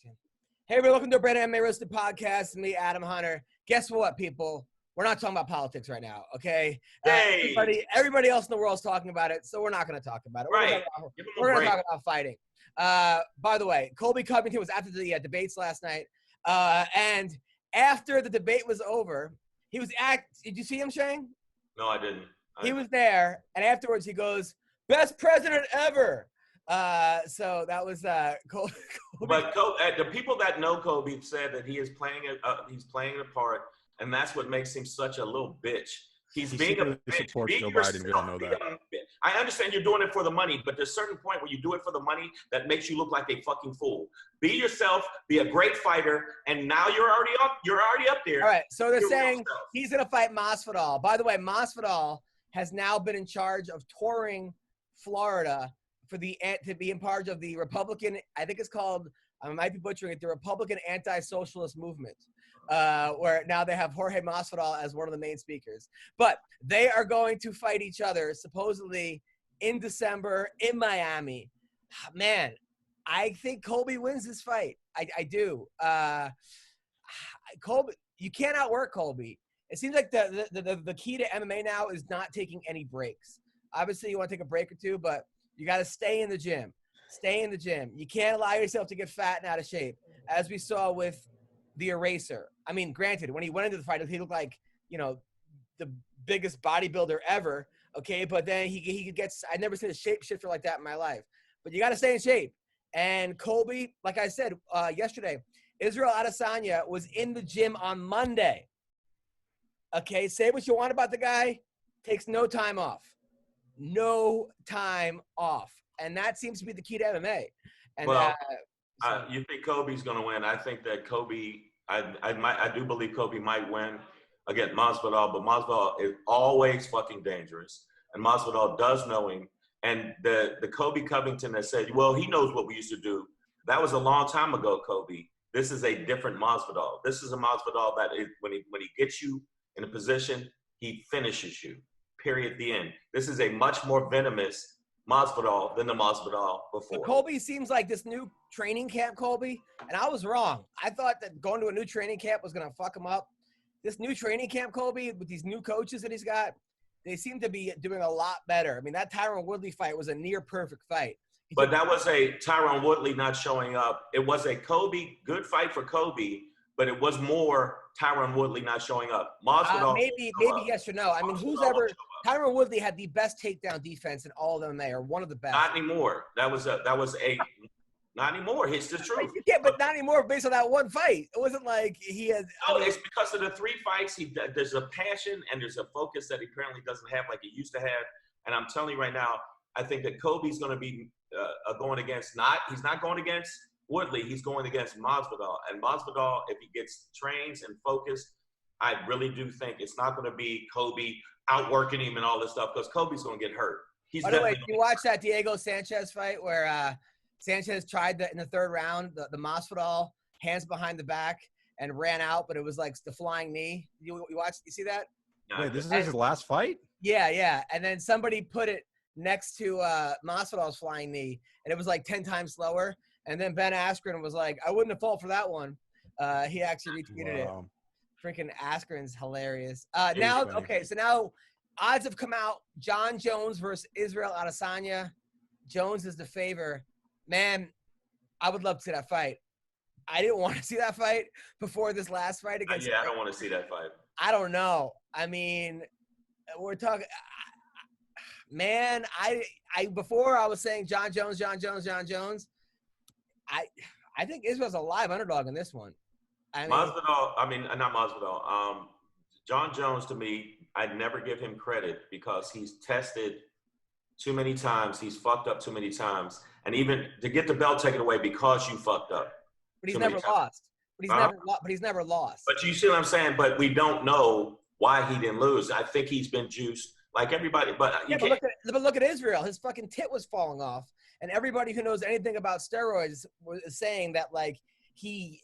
Hey, everybody, welcome to a brand new MMA Roasted Podcast. Me, Adam Hunter. Guess what, people? We're not talking about politics right now, okay? Hey. Everybody else in the world is talking about it, so we're not going to talk about it. Right. We're going to talk about fighting. By the way, Colby Covington was after the debates last night, and after the debate was over, he was did you see him, Shane? No, I didn't. He was there, and afterwards he goes, "Best president ever." So that was Colby. But the people that know Kobe said that he is playing he's playing a part, and that's what makes him such a little bitch. He's being a bitch. Supports Joe Biden. We don't know that. I understand you're doing it for the money, but there's a certain point where you do it for the money that makes you look like a fucking fool. Be yourself. Be a great fighter, and now you're already up. You're already up there. All right. So they're saying he's gonna fight Masvidal. By the way, Masvidal has now been in charge of touring Florida to be in part of the Republican, I think it's called, I might be butchering it, the Republican Anti-Socialist Movement, where now they have Jorge Masvidal as one of the main speakers. But they are going to fight each other supposedly in December in Miami. Man, I think Colby wins this fight. I do. Colby, you can't outwork Colby. It seems like the key to MMA now is not taking any breaks. Obviously, you want to take a break or two, but you got to stay in the gym. Stay in the gym. You can't allow yourself to get fat and out of shape, as we saw with the Eraser. I mean, granted, when he went into the fight, he looked like, you know, the biggest bodybuilder ever, okay? But then he gets – I've never seen a shape shifter like that in my life. But you got to stay in shape. And Colby, like I said yesterday, Israel Adesanya was in the gym on Monday. Okay, say what you want about the guy, takes no time off. No time off. And that seems to be the key to MMA. And you think Kobe's going to win. I think that Kobe, I do believe Kobe might win against Masvidal, but Masvidal is always fucking dangerous. And Masvidal does know him. And the Kobe Covington that said, well, he knows what we used to do. That was a long time ago, Kobe. This is a different Masvidal. This is a Masvidal that is, when he gets you in a position, he finishes you. Period. The end. This is a much more venomous Masvidal than the Masvidal before. But Colby seems like this new training camp, Colby, and I was wrong. I thought that going to a new training camp was going to fuck him up. This new training camp, Colby, with these new coaches that he's got, they seem to be doing a lot better. I mean, that Tyron Woodley fight was a near perfect fight. But that was a Tyron Woodley not showing up. It was a good fight for Kobe, but it was more Tyron Woodley not showing up. Masvidal maybe yes or no. I mean, Tyron Woodley had the best takedown defense in all of MMA, or one of the best. Not anymore. That was not anymore. It's the truth. Yeah, but not anymore based on that one fight. It wasn't like he had. It's because of the 3 fights. There's a passion and there's a focus that he apparently doesn't have like he used to have. And I'm telling you right now, I think that Kobe's going to be going against he's not going against Woodley, he's going against Masvidal. And Masvidal, if he gets trained and focused, I really do think it's not going to be Kobe outworking him and all this stuff, because Kobe's going to get hurt. By the way, did you watch that Diego Sanchez fight where Sanchez tried in the 3rd round, the Masvidal hands behind the back and ran out, but it was like the flying knee. You see that? Wait, this is his last fight? Yeah. And then somebody put it next to Masvidal's flying knee, and it was like 10 times slower. And then Ben Askren was like, I wouldn't have fallen for that one. He actually retweeted it. Freaking Askren's hilarious. So now odds have come out. John Jones versus Israel Adesanya. Jones is the favor. Man, I would love to see that fight. I didn't want to see that fight before this last fight against. I don't want to see that fight. I don't know. I mean, we're talking. Man, before I was saying John Jones. I think Israel's a live underdog in this one. Not Masvidal. John Jones, to me, I'd never give him credit because he's tested too many times. He's fucked up too many times. And even to get the belt taken away because you fucked up. But he's never lost. But he's never lost. But you see what I'm saying? But we don't know why he didn't lose. I think he's been juiced like everybody. But look at Israel. His fucking tit was falling off. And everybody who knows anything about steroids was saying that, like, he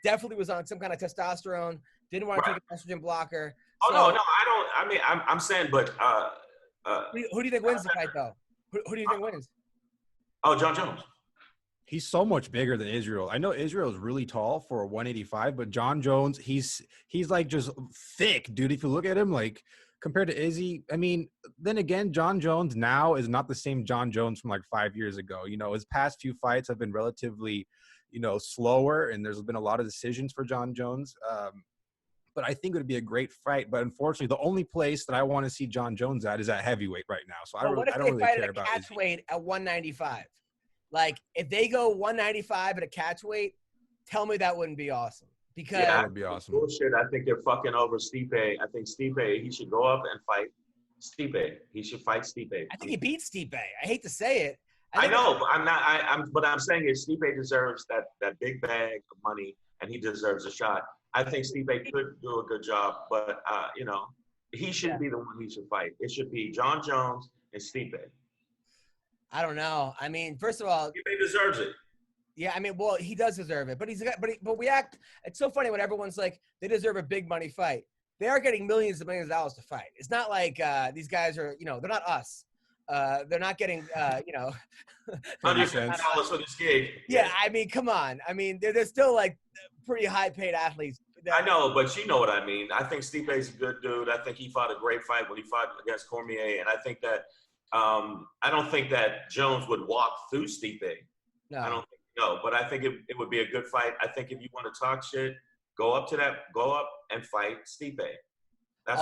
definitely was on some kind of testosterone, didn't want to take an estrogen blocker. No, I don't. I mean, I'm saying, but who do you think wins the fight, though? Who do you think wins? Oh, John Jones. He's so much bigger than Israel. I know Israel is really tall for a 185, but John Jones, he's like just thick, dude. If you look at him, like compared to Izzy, I mean, then again, John Jones now is not the same John Jones from like 5 years ago. You know, his past few fights have been relatively, you know, slower, and there's been a lot of decisions for John Jones. But I think it would be a great fight. But unfortunately, the only place that I want to see John Jones at is at heavyweight right now. So I don't really care about catch weight at 195. Like, if they go 195 at a catch weight, tell me that wouldn't be awesome. Because that would be awesome. Bullshit. I think they're fucking over Stipe. I think Stipe, he should go up and fight Stipe. He should fight Stipe. I think he beat Stipe. I hate to say it. I know, but I'm not. But I'm saying is Stipe deserves that big bag of money, and he deserves a shot. I think Stipe could do a good job, but you know, he shouldn't be the one he should fight. It should be John Jones and Stipe. I don't know. I mean, first of all, Stipe deserves it. Yeah, I mean, well, he does deserve it, but we act. It's so funny when everyone's like they deserve a big money fight. They are getting millions and millions of dollars to fight. It's not like these guys are, you know, they're not us. They're not getting, you know, $100 for this gig. Yeah, I mean, come on. I mean, they're still like pretty high paid athletes. I know, but you know what I mean. I think Stipe's a good dude. I think he fought a great fight when he fought against Cormier, and I think that I don't think that Jones would walk through Stipe. No. I don't think no, but I think it would be a good fight. I think if you want to talk shit, go up and fight Stipe. That's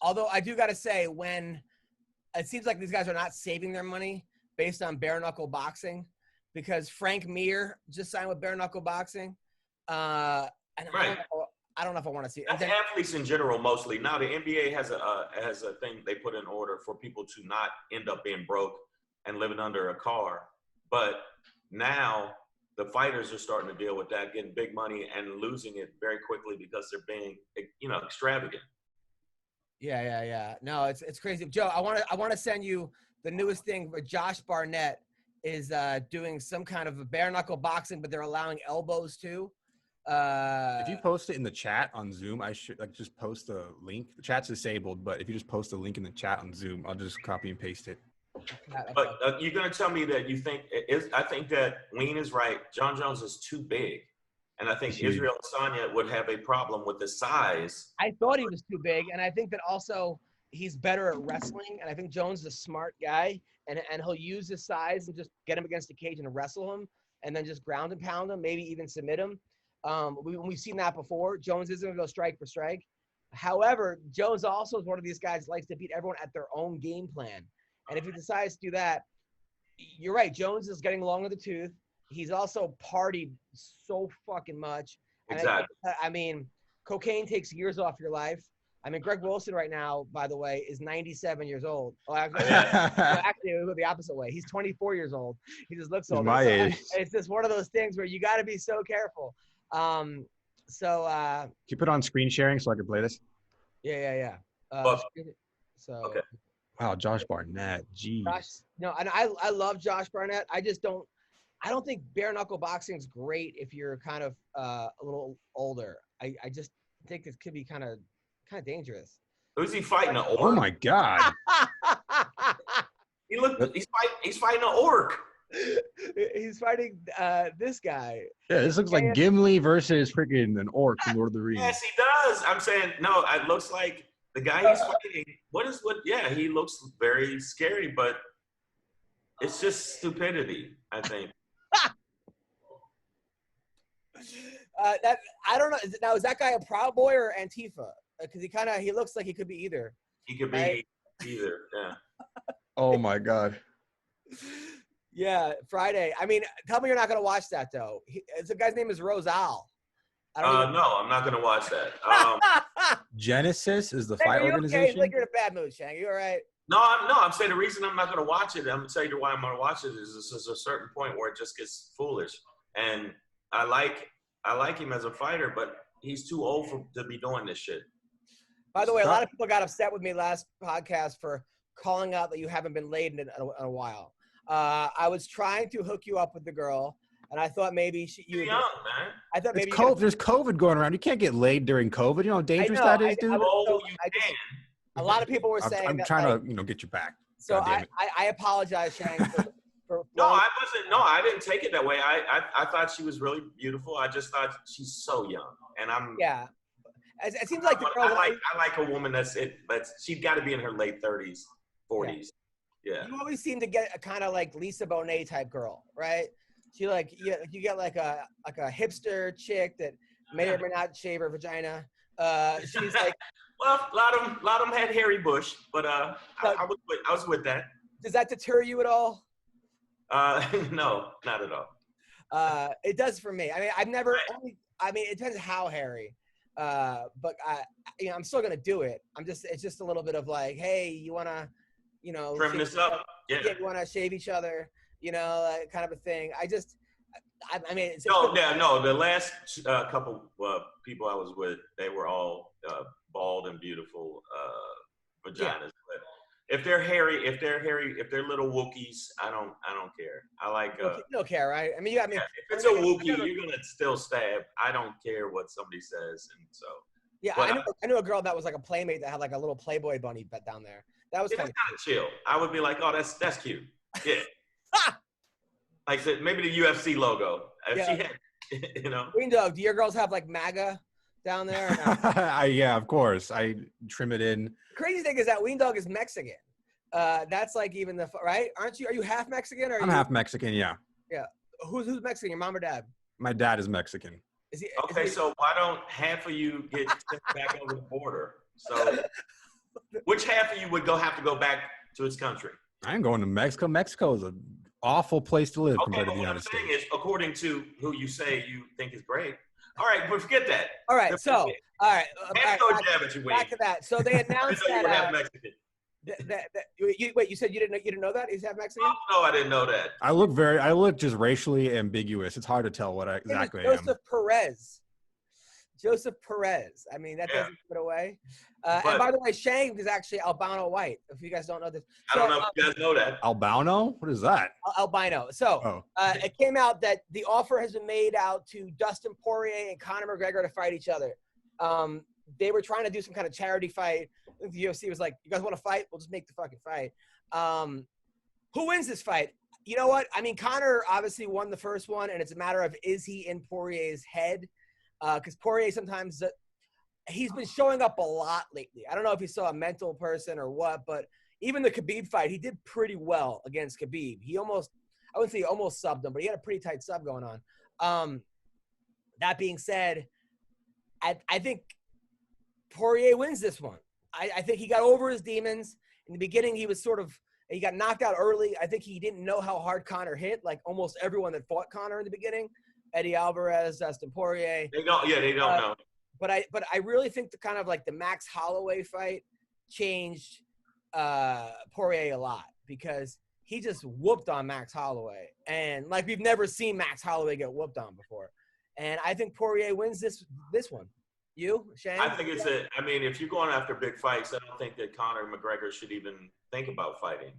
although I do got to say, when it seems like these guys are not saving their money based on bare knuckle boxing, because Frank Mir just signed with bare knuckle boxing. And right. I don't know if I want to see it. That's athletes in general mostly. Now the NBA has a thing they put in order for people to not end up being broke and living under a car. But now the fighters are starting to deal with that, getting big money and losing it very quickly because they're being, you know, extravagant. Yeah. No, it's crazy. Joe, I want to send you the newest thing. Where Josh Barnett is doing some kind of a bare knuckle boxing, but they're allowing elbows too. If you post it in the chat on Zoom, I should like just post a link. The chat's disabled, but if you just post a link in the chat on Zoom, I'll just copy and paste it. But you're gonna tell me that you think I think that Wayne is right. John Jones is too big, and I think Israel Adesanya would have a problem with the size. I thought he was too big, and I think that also he's better at wrestling, and I think Jones is a smart guy, and he'll use his size and just get him against the cage and wrestle him, and then just ground and pound him, maybe even submit him. We've seen that before. Jones isn't going to go strike for strike. However, Jones also is one of these guys that likes to beat everyone at their own game plan. And if he decides to do that, you're right. Jones is getting long in the tooth. He's also partied so fucking much. Exactly. I mean, cocaine takes years off your life. I mean, Greg Wilson right now, by the way, is 97 years old. Oh, actually, it would go the opposite way. He's 24 years old. He just looks older. My age. It's just one of those things where you got to be so careful. Can you put on screen sharing so I can play this? Yeah. Okay. Wow, Josh Barnett. Jeez. And I love Josh Barnett. I don't think bare knuckle boxing is great if you're kind of a little older. I just think it could be kind of dangerous. Who's he fighting? An orc? Oh my God. He's fighting an orc. He's fighting this guy. Yeah, this looks like Gimli versus freaking an orc from Lord of the Rings. Yes, he does. I'm saying, no, it looks like the guy he's fighting. Yeah, he looks very scary, but it's just stupidity, I think. I don't know. Is that guy a Proud Boy or Antifa? Because he looks like he could be either. He could be either, yeah. Oh my God. Yeah, Friday. I mean, tell me you're not going to watch that, though. The guy's name is Rosal. No, I'm not going to watch that. Genesis is the fight organization? Okay? Like you're in a bad mood, Shang. You all right? No, I'm saying the reason I'm not going to watch it, I'm going to tell you why I'm going to watch it is there's a certain point where it just gets foolish. And I like him as a fighter, but he's too old to be doing this shit. By the way, a lot of people got upset with me last podcast for calling out that you haven't been laid in a while. I was trying to hook you up with the girl, and I thought maybe you. Young, man. I thought maybe there's COVID going around. You can't get laid during COVID. You know how dangerous that is, dude. A lot of people were saying I'm trying to get you back. So I apologize, Shang, for No, I wasn't. No, I didn't take it that way. I thought she was really beautiful. I just thought she's so young, and I'm. Yeah. It seems like the girl. I like a woman that's she's got to be in her late 30s, 40s. Yeah. You always seem to get a kind of like Lisa Bonet type girl, right? She like you get like a hipster chick that may or may not shave her vagina. She's like. Well, a lot of them had hairy bush, but I was with that. Does that deter you at all? No, not at all. It does for me. I mean, I've never. It depends how hairy. But I'm still gonna do it. It's just a little bit of like, hey, you wanna, trim this up? Yeah. You wanna shave each other? Kind of a thing. No. The last couple people I was with, they were all bald and beautiful vaginas. Yeah. But if they're hairy, if they're little Wookiees, I don't care. I like. You don't care, right? If it's a Wookiee, you're gonna still stab. I don't care what somebody says, and so. Yeah, I knew a girl that was like a playmate that had like a little Playboy bunny down there. That was kind of chill. I would be like, oh, that's cute. Yeah. Like I said, maybe the UFC logo. If she had, Green Dog, do your girls have like MAGA down there? Yeah, of course. I trim it in. Crazy thing is that Ween Dog is Mexican. That's like even the right? Aren't you? Are you half Mexican? Or I'm half Mexican. Yeah. Yeah. Who's Mexican? Your mom or dad? My dad is Mexican. Is he? So why don't half of you get sent back over the border? So, which half of you would have to go back to his country? I ain't going to Mexico. Mexico is an awful place to live compared to the United States. Is, according to who you say you think is great. All right, but forget that. All right, back to that. So they announced that. Mexican. Wait, you said you didn't know that he's half Mexican? No, I didn't know that. I look just racially ambiguous. It's hard to tell what exactly I am. Joseph Perez. I mean, that doesn't give it away. And by the way, Shane is actually albino white. If you guys don't know this, I don't know if you guys know that. Albino? What is that? Albino. So it came out that the offer has been made out to Dustin Poirier and Conor McGregor to fight each other. They were trying to do some kind of charity fight. I think the UFC was like, "You guys want to fight? We'll just make the fucking fight." Who wins this fight? You know what? I mean, Conor obviously won the first one, and it's a matter of is he in Poirier's head? Because Poirier sometimes he's been showing up a lot lately. I don't know if he's still a mental person or what, but even the Khabib fight, he did pretty well against Khabib. I wouldn't say he almost subbed him, but he had a pretty tight sub going on. That being said, I think Poirier wins this one. I think he got over his demons. In the beginning, he got knocked out early. I think he didn't know how hard Conor hit, like almost everyone that fought Conor in the beginning. Eddie Alvarez, Dustin Poirier. They don't know. But I really think the kind of like the Max Holloway fight changed Poirier a lot because he just whooped on Max Holloway. And like we've never seen Max Holloway get whooped on before. And I think Poirier wins this one. You, Shane? I think if you're going after big fights, I don't think that Conor McGregor should even think about fighting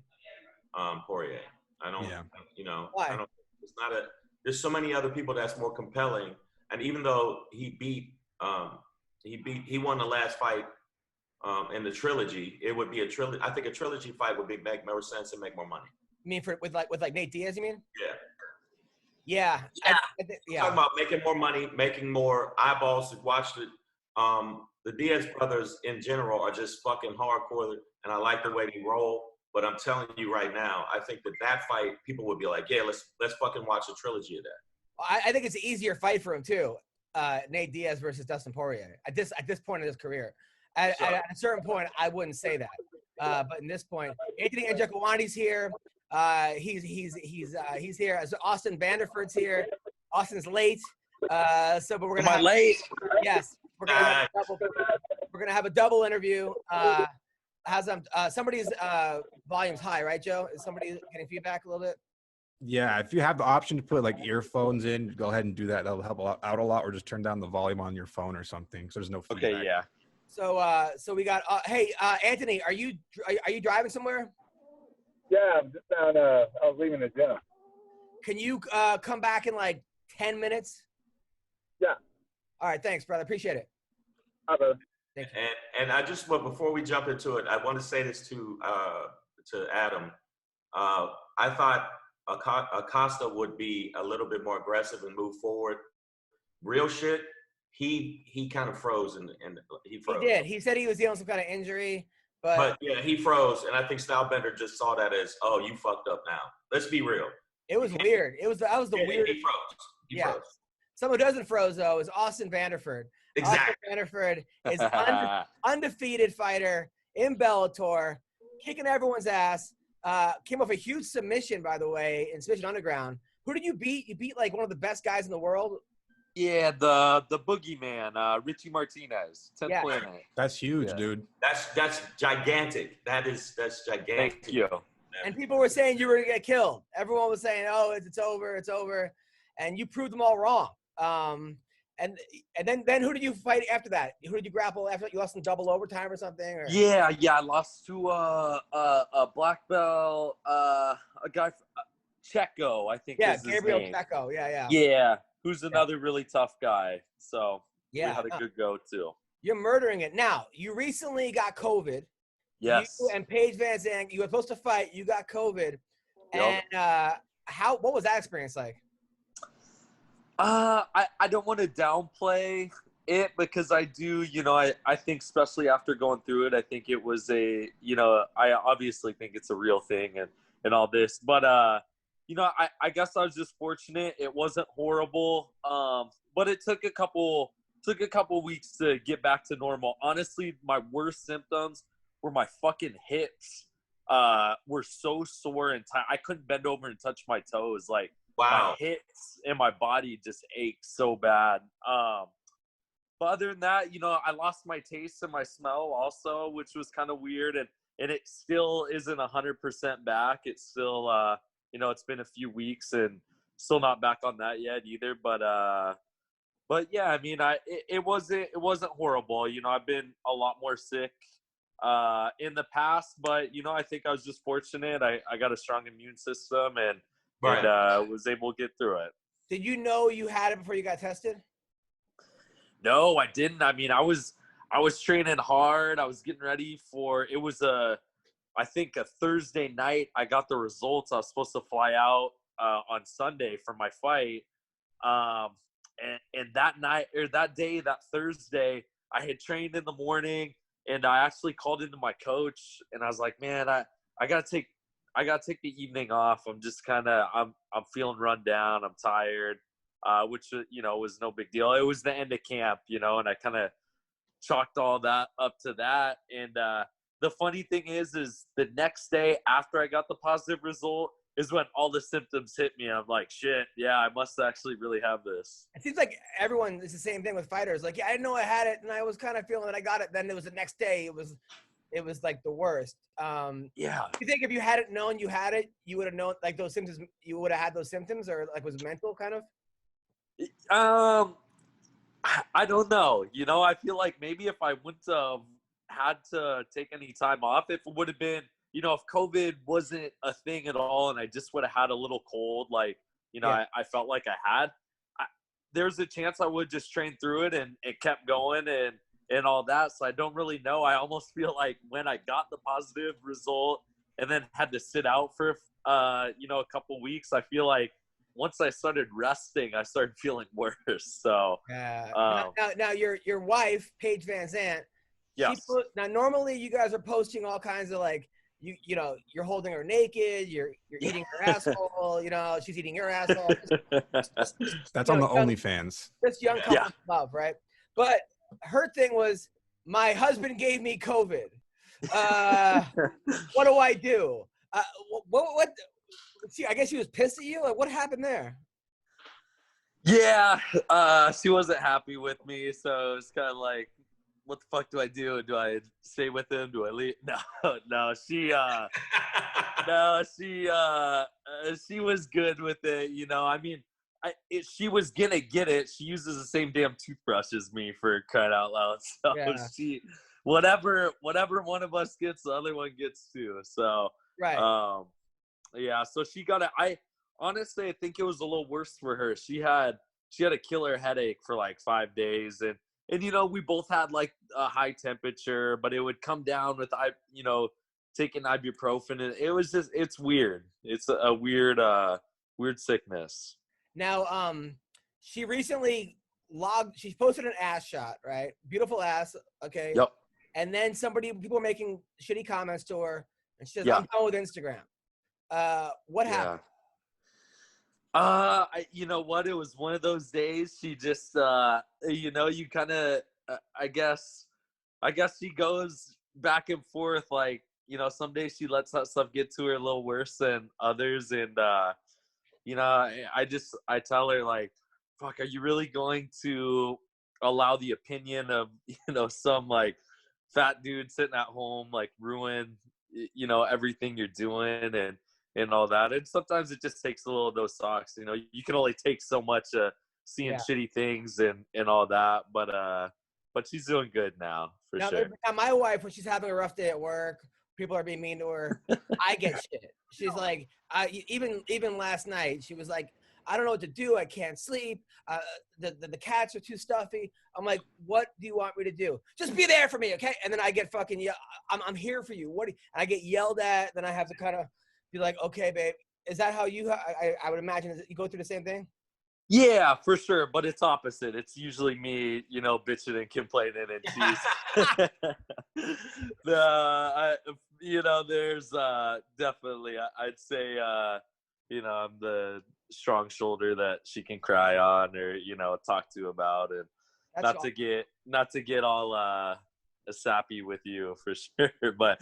Poirier. I don't, Why? I don't, it's not there's so many other people that's more compelling. And even though he won the last fight in the trilogy, it would be a trilogy. I think a trilogy fight would make more sense and make more money. You mean with Nate Diaz, you mean? Yeah. Yeah. Talking about making more money, making more eyeballs to watch it. The Diaz brothers in general are just fucking hardcore, and I like the way they roll. But I'm telling you right now, I think that fight, people would be like, yeah, let's fucking watch a trilogy of that. I think it's an easier fight for him too. Nate Diaz versus Dustin Poirier at this point in his career. At a certain point, I wouldn't say that. But in this point, Anthony Njokuani's here. He's here. Austin Vanderford's here. Austin's late. But we're gonna have late? Yes. We're gonna have a double interview. Somebody's volume's high, right, Joe? Is somebody getting feedback a little bit? Yeah, if you have the option to put like earphones in, go ahead and do that. That'll help out a lot, or just turn down the volume on your phone or something, so there's no feedback. Okay, yeah. So we got. Hey, Anthony, are you driving somewhere? Yeah, I'm just down. I was leaving the gym. Can you come back in like 10 minutes? Yeah. All right, thanks, brother. Appreciate it. Hi, brother. Thank you. And I just before we jump into it, I want to say this to Adam. I thought Acosta would be a little bit more aggressive and move forward. Real shit, he kind of froze and he froze. He did. He said he was dealing with some kind of injury, but yeah, he froze, and I think Stylebender just saw that as, oh, you fucked up now. Let's be real. it was weird. That was the weirdest. He froze. He froze. Someone who doesn't froze though is Austin Vanderford. Exactly. Austin Vanderford is undefeated fighter in Bellator, kicking everyone's ass. Came off a huge submission, by the way, in Submission Underground. Who did you beat? You beat like one of the best guys in the world. Yeah, the boogeyman, Richie Martinez, 10th planet. That's huge, dude. That's gigantic. That's gigantic. Thank you. And people were saying you were gonna get killed. Everyone was saying, "Oh, it's over," and you proved them all wrong. And then who did you fight after that? Who did you grapple after that? You lost in double overtime or something? Or? Yeah, I lost to a black belt, a guy, Checo, I think. Yeah, is his Gabriel name. Checo. Yeah. Yeah, who's another really tough guy. So we had a good go too. You're murdering it. Now, you recently got COVID. Yes. You and Paige Van Zandt, you were supposed to fight. You got COVID. Yep. And what was that experience like? I don't want to downplay it because I do, I think especially after going through it, I think it was I obviously think it's a real thing and all this, but, I guess I was just fortunate. It wasn't horrible. But it took a couple weeks to get back to normal. Honestly, my worst symptoms were my fucking hips, were so sore and tight. I couldn't bend over and touch my toes. Like, wow. My hips and my body just ached so bad. But other than that, I lost my taste and my smell also, which was kind of weird. And it still isn't 100% back. It's still, it's been a few weeks and still not back on that yet either. But yeah, I mean, it wasn't horrible. I've been a lot more sick in the past, but I think I was just fortunate. I got a strong immune system and was able to get through it. Did you know you had it before you got tested? No, I didn't. I mean, I was training hard. I was getting ready for it. Was I think a Thursday night. I got the results. I was supposed to fly out on Sunday for my fight. And that night or that day, that Thursday, I had trained in the morning, and I actually called into my coach, and I was like, man, I gotta take the evening off. I'm just I'm feeling run down. I'm tired, which, was no big deal. It was the end of camp, and I kind of chalked all that up to that. And the funny thing is the next day after I got the positive result is when all the symptoms hit me. I'm like, shit, yeah, I must actually really have this. It seems like everyone is the same thing with fighters. Like, yeah, I didn't know I had it, and I was kind of feeling that I got it. Then it was the next day. It was like the worst. Yeah. You think if you hadn't known you had it, you would have known like those symptoms? You would have had those symptoms, or like was it mental kind of? I don't know. I feel like maybe if I wouldn't have had to take any time off, if it would have been, if COVID wasn't a thing at all and I just would have had a little cold, like, I felt like I had, there's a chance I would just train through it and it kept going and all that. So I don't really know. I almost feel like when I got the positive result and then had to sit out for, a couple weeks, I feel like once I started resting, I started feeling worse. So now your wife, Paige Van Zandt, yes. Now normally you guys are posting all kinds of like, you're holding her naked, you're eating her asshole, she's eating your asshole. That's on the OnlyFans. This young couple love, right? But her thing was, my husband gave me COVID. What do I do? What? See, I guess she was pissed at you. Like, what happened there? Yeah, she wasn't happy with me, so it's kind of like, what the fuck do I do? Do I stay with him? Do I leave? No, she was good with it. I mean, she was gonna get it. She uses the same damn toothbrush as me, for crying out loud. So she, whatever one of us gets, the other one gets too. So right. Yeah. So she got it. I honestly think it was a little worse for her. She had a killer headache for like 5 days, and we both had like a high temperature, but it would come down with taking ibuprofen, and it was just, it's weird. It's a weird sickness. Now, she recently she posted an ass shot, right? Beautiful ass, okay? Yep. And then people were making shitty comments to her, and she says, Yeah. I'm done with Instagram. What happened? You know what? It was one of those days. She just, you kind of, I guess she goes back and forth. Like, some days she lets that stuff get to her a little worse than others. And, I tell her, like, fuck, are you really going to allow the opinion of, some like fat dude sitting at home, like ruin, everything you're doing and all that. And sometimes it just takes a little of those socks. You can only take so much seeing shitty things and all that. But she's doing good now, for sure. Now, my wife, when she's having a rough day at work, people are being mean to her, I get shit. She's like, even last night, she was like, I don't know what to do. I can't sleep. The cats are too stuffy. I'm like, what do you want me to do? Just be there for me, okay? And then I get fucking, I'm here for you. And I get yelled at. Then I have to kind of be like, okay, babe. Is that how I would imagine you go through the same thing? Yeah, for sure. But it's opposite. It's usually me, bitching and complaining, and she's, there's definitely, I'd say, I'm the strong shoulder that she can cry on or, talk to about, and not to get all sappy with you, for sure. But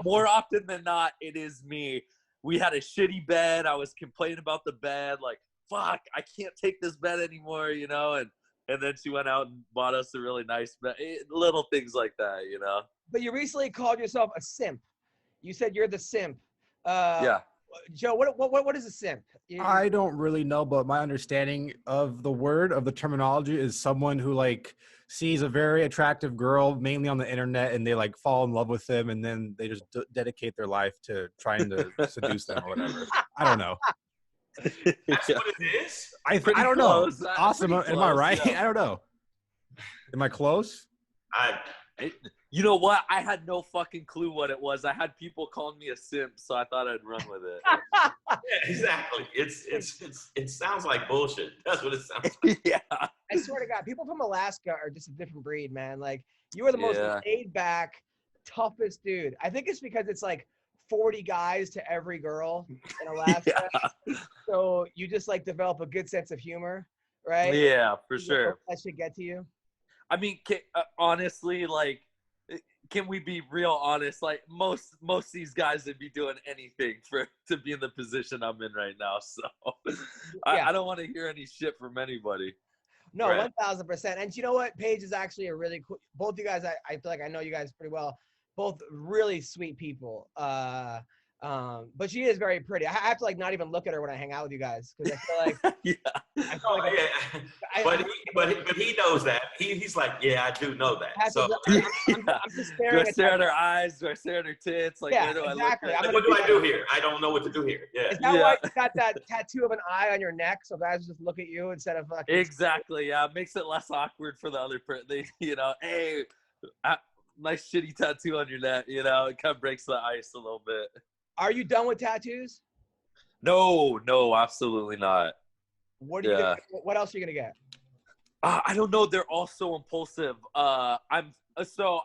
more often than not, it is me. We had a shitty bed. I was complaining about the bed, like, fuck, I can't take this bed anymore, and then she went out and bought us a really nice bed. Little things like that, But you recently called yourself a simp. You said you're the simp. Yeah. Joe, what is a simp? I don't really know, but my understanding of the terminology is someone who like sees a very attractive girl, mainly on the internet, and they like fall in love with them, and then they just dedicate their life to trying to seduce them or whatever. I don't know. That's what it is? I don't know. Awesome. Close, am I right? yeah. I don't know. Am I close? You know what? I had no fucking clue what it was. I had people calling me a simp, so I thought I'd run with it. Yeah, exactly. It sounds like bullshit. That's what it sounds like. Yeah. I swear to God, people from Alaska are just a different breed, man. Like, you are the most laid back, toughest dude. I think it's because it's like 40 guys to every girl in Alaska. Yeah. So you just like develop a good sense of humor, right? Yeah, for sure. That should get to you. I mean, honestly, like, can we be real honest? Like, most of these guys would be doing anything to be in the position I'm in right now. So I don't want to hear any shit from anybody. No, right. 1,000%. And you know what? Paige is actually a really cool. Both you guys, I feel like I know you guys pretty well. Both really sweet people. But she is very pretty. I have to like not even look at her when I hang out with you guys because I feel like But he knows that. He's like, yeah, I do know that. So I'm just staring do I stare at her eyes? Do I stare at her tits? Like, where do exactly. I look? What do I do here? I don't know what to do here. Yeah. Is that why you got that tattoo of an eye on your neck so guys just look at you instead of exactly? Yeah, it makes it less awkward for the other person. Hey, nice shitty tattoo on your neck. It kind of breaks the ice a little bit. Are you done with tattoos? No, absolutely not. What else are you gonna get? I don't know. They're all so impulsive. I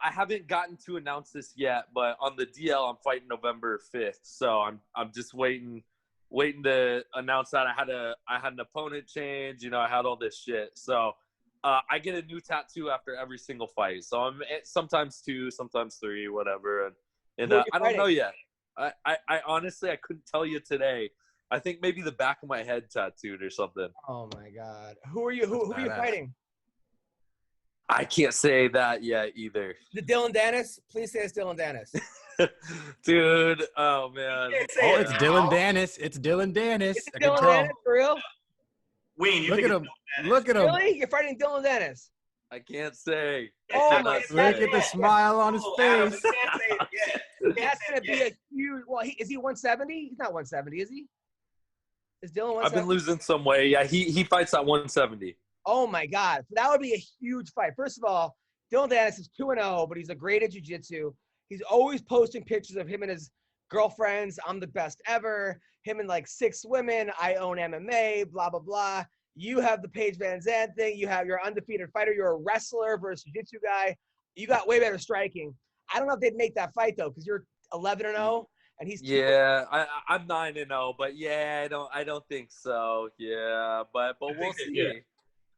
haven't gotten to announce this yet, but on the DL, I'm fighting November 5th. So I'm just waiting to announce that. I had an opponent change. I had all this shit. So I get a new tattoo after every single fight. So I'm sometimes 2, sometimes 3, whatever. And I don't know yet. I honestly, I couldn't tell you today. I think maybe the back of my head tattooed or something. Oh my God. Who are you? Who are you fighting? I can't say that yet either. The Dylan Dennis? Please say it's Dylan Dennis. Dude, oh man. It's Dylan Dennis. It's Dylan Dennis. Is it Dylan Dennis for real? Wayne, look at him. Look at him. Really? You're fighting Dylan Dennis? I can't say. Oh my God. Look at the smile on his face. That's going to be a huge. Well, is he 170? He's not 170, is he? Is Dylan 170? I've been losing some weight. Yeah, he fights at 170. Oh my God. That would be a huge fight. First of all, Dylan Dennis is 2-0, but he's a great at jiu-jitsu. He's always posting pictures of him and his girlfriends. I'm the best ever. Him and like 6 women. I own MMA, blah, blah, blah. You have the Paige Van Zandt thing. You're an undefeated fighter. You're a wrestler versus jiu-jitsu guy. You got way better striking. I don't know if they'd make that fight though, because you're 11-0 and he's 2. Yeah, I'm 9-0, but yeah, I don't think so. Yeah, but we'll see. Yeah.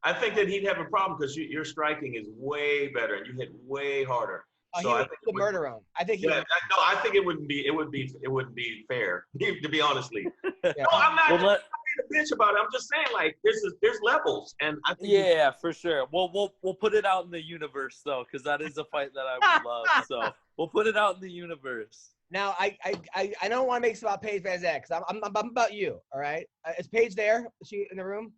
I think that he'd have a problem because your striking is way better and you hit way harder. Oh, so he I would think the murder him. I think he would. I think it wouldn't be fair, to be honestly. Yeah. No, I'm not Well, being a bitch about it. I'm just saying, like, there's levels, and I think Yeah, for sure. We'll put it out in the universe though, because that is a fight that I would love. So we'll put it out in the universe. Now, I don't want to make this about Paige Van Zandt because I'm about you, all right? Is Paige there? Is she in the room?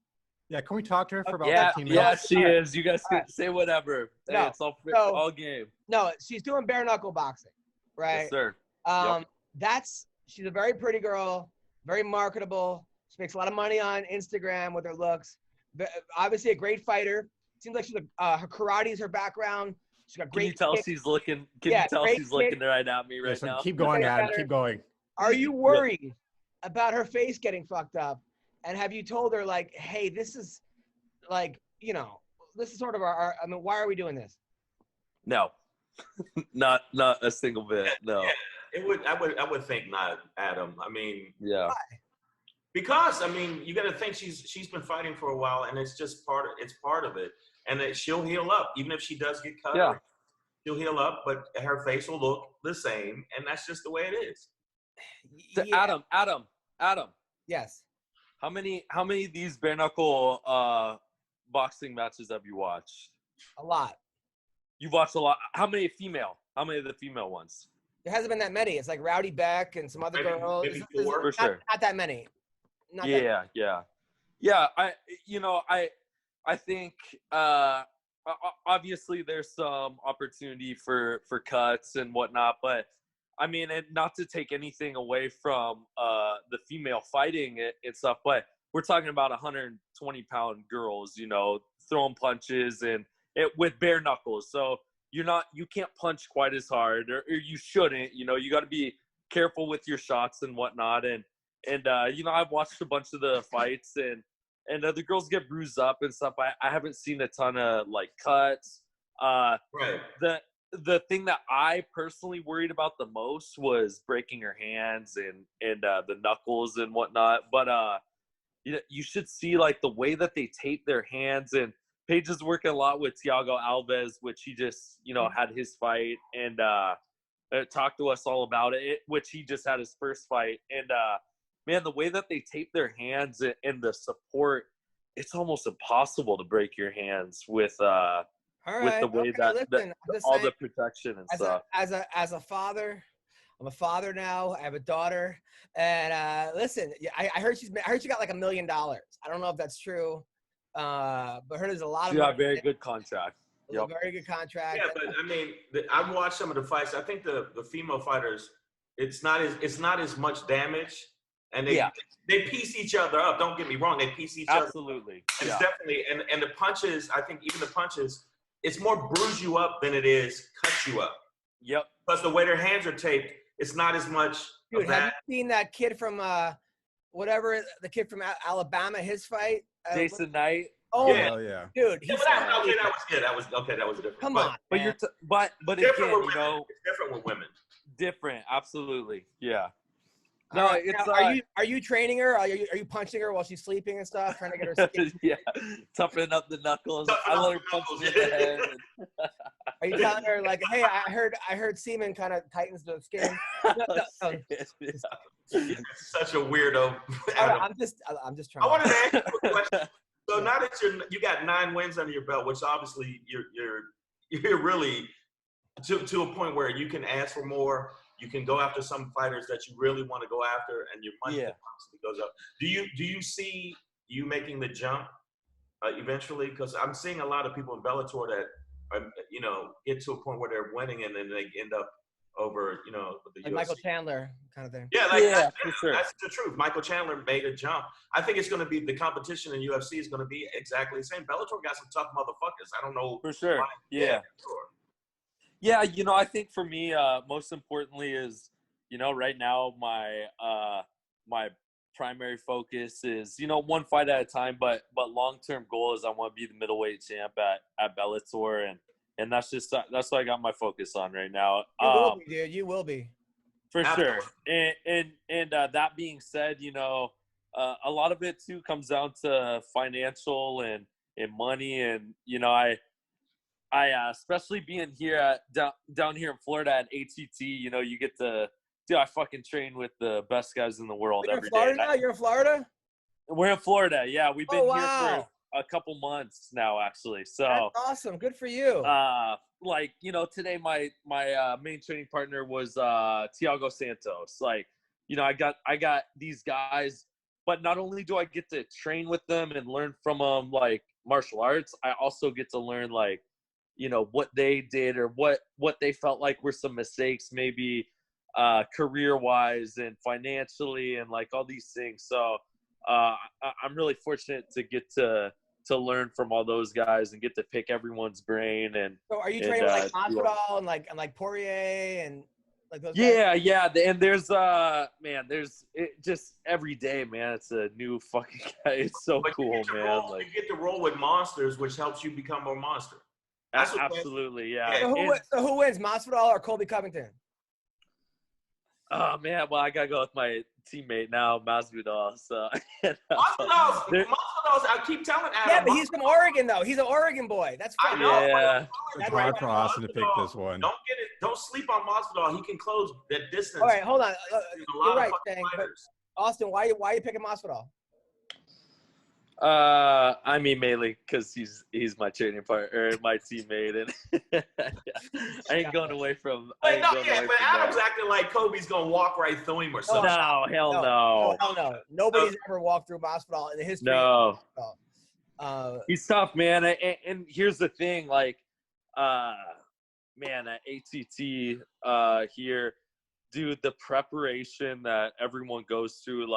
Yeah, can we talk to her for about Yeah, 15 minutes? she is. You guys can say whatever. Hey, No, it's all game. No, she's doing bare knuckle boxing, right? Yes, sir. She's a very pretty girl, very marketable. She makes a lot of money on Instagram with her looks. Obviously a great fighter. Seems like she's her karate is her background. She's got great. Can you tell kicks. she's looking? Can you tell she's looking right at me right Listen, now? keep going, Adam. Keep going. Are you worried about her face getting fucked up? And have you told her like, hey, this is like, this is sort of our I mean, why are we doing this? No, not a single bit. No. Yeah, I would think not, Adam. I mean, Yeah. because I mean, you got to think she's been fighting for a while, and it's just part of it, and that she'll heal up even if she does get cut. Yeah. She'll heal up, but her face will look the same, and that's just the way it is. So Yeah. Adam. Yes. How many of these bare knuckle boxing matches have you watched? A lot. You've watched a lot. How many female? How many of the female ones? There hasn't been that many. It's like Rowdy Beck and some other girls. Maybe 4. For sure. Not that many. Not that many. Yeah. I think obviously there's some opportunity for cuts and whatnot, but I mean, and not to take anything away from the female fighting and stuff, but we're talking about 120-pound girls, throwing punches and with bare knuckles. So you can't punch quite as hard, or you shouldn't. You got to be careful with your shots and whatnot. And I've watched a bunch of the fights, and the girls get bruised up and stuff. I haven't seen a ton of like cuts. Right. The thing that I personally worried about the most was breaking her hands and the knuckles and whatnot. But you should see like the way that they tape their hands. And Paige is working a lot with Thiago Alves, which he just had his fight and talked to us all about it, which he just had his first fight. And man, the way that they tape their hands and the support, it's almost impossible to break your hands with with the way all the protection and stuff. As a father, I'm a father now. I have a daughter, and listen, I heard she got like $1 million. I don't know if that's true, but heard there's a lot of. She got a very good contract. A very good contract. Yeah, but I mean, I've watched some of the fights. I think the female fighters, it's not as much damage, and they piece each other up. Don't get me wrong, they piece each other. Absolutely. It's definitely and the punches. I think even the punches. It's more bruise you up than it is cut you up. Yep. Plus the way their hands are taped, it's not as much. Dude, have you seen that kid from the kid from Alabama, his fight? Jason Knight. Oh yeah. Dude, that was good. That was different. Come on. But man. but It's again, different with women. It's different with women. Different, absolutely. Yeah. No, it's are you training her? Are you punching her while she's sleeping and stuff, trying to get her skin? Yeah, toughen up the knuckles. I let her punch me in the head. Are you telling her like, hey, I heard semen kind of tightens the skin? No. You're such a weirdo. I'm just trying. I wanted to ask you a question. So now that you got 9 wins under your belt, which obviously you're really to a point where you can ask for more. You can go after some fighters that you really want to go after, and your money constantly goes up. Do you see you making the jump eventually? Because I'm seeing a lot of people in Bellator that get to a point where they're winning, and then they end up over with the like UFC. Michael Chandler kind of thing. Yeah, for sure. That's the truth. Michael Chandler made a jump. I think it's going to be the competition in UFC is going to be exactly the same. Bellator got some tough motherfuckers. I don't know for sure. Why. Yeah. Yeah, I think for me, most importantly is, right now my primary focus is, one fight at a time, but long-term goal is I want to be the middleweight champ at Bellator, and that's what I got my focus on right now. You will be, dude. You will be. For sure. And that being said, a lot of it too comes down to financial and money, and I especially being here down here in Florida at ATT, you get to, dude, I fucking train with the best guys in the world every day. You're in Florida now? You're in Florida? We're in Florida, yeah. We've been here for a couple months now, actually. So that's awesome. Good for you. Today my main training partner was Thiago Santos. I got these guys, but not only do I get to train with them and learn from them like martial arts, I also get to learn what they did or what they felt like were some mistakes, maybe career-wise and financially and all these things. So I'm really fortunate to get to learn from all those guys and get to pick everyone's brain. And so are you training with Masvidal and Poirier and those guys? Yeah. And there's just every day, man, it's a new fucking guy. It's so cool, man. You get to roll with monsters, which helps you become more monster. Absolutely, yeah. So who wins, Masvidal or Colby Covington? Oh man, well I gotta go with my teammate now, Masvidal. So Masvidal's. I keep telling Adam. Yeah, but he's from Oregon though. He's an Oregon boy. That's fine. I know. Yeah. It's hard for Austin to pick this one. Don't sleep on Masvidal. He can close that distance. All right, hold on. You're right, but Austin, why are you picking Masvidal? Mainly because he's my training partner, my teammate, and I ain't going away from. But Adam's acting like Kobe's gonna walk right through him or something. No, hell no. Hell no. Nobody's ever walked through Masvidal in the history. No. He's tough, man. And here's the thing, at ATT here, dude, the preparation that everyone goes through,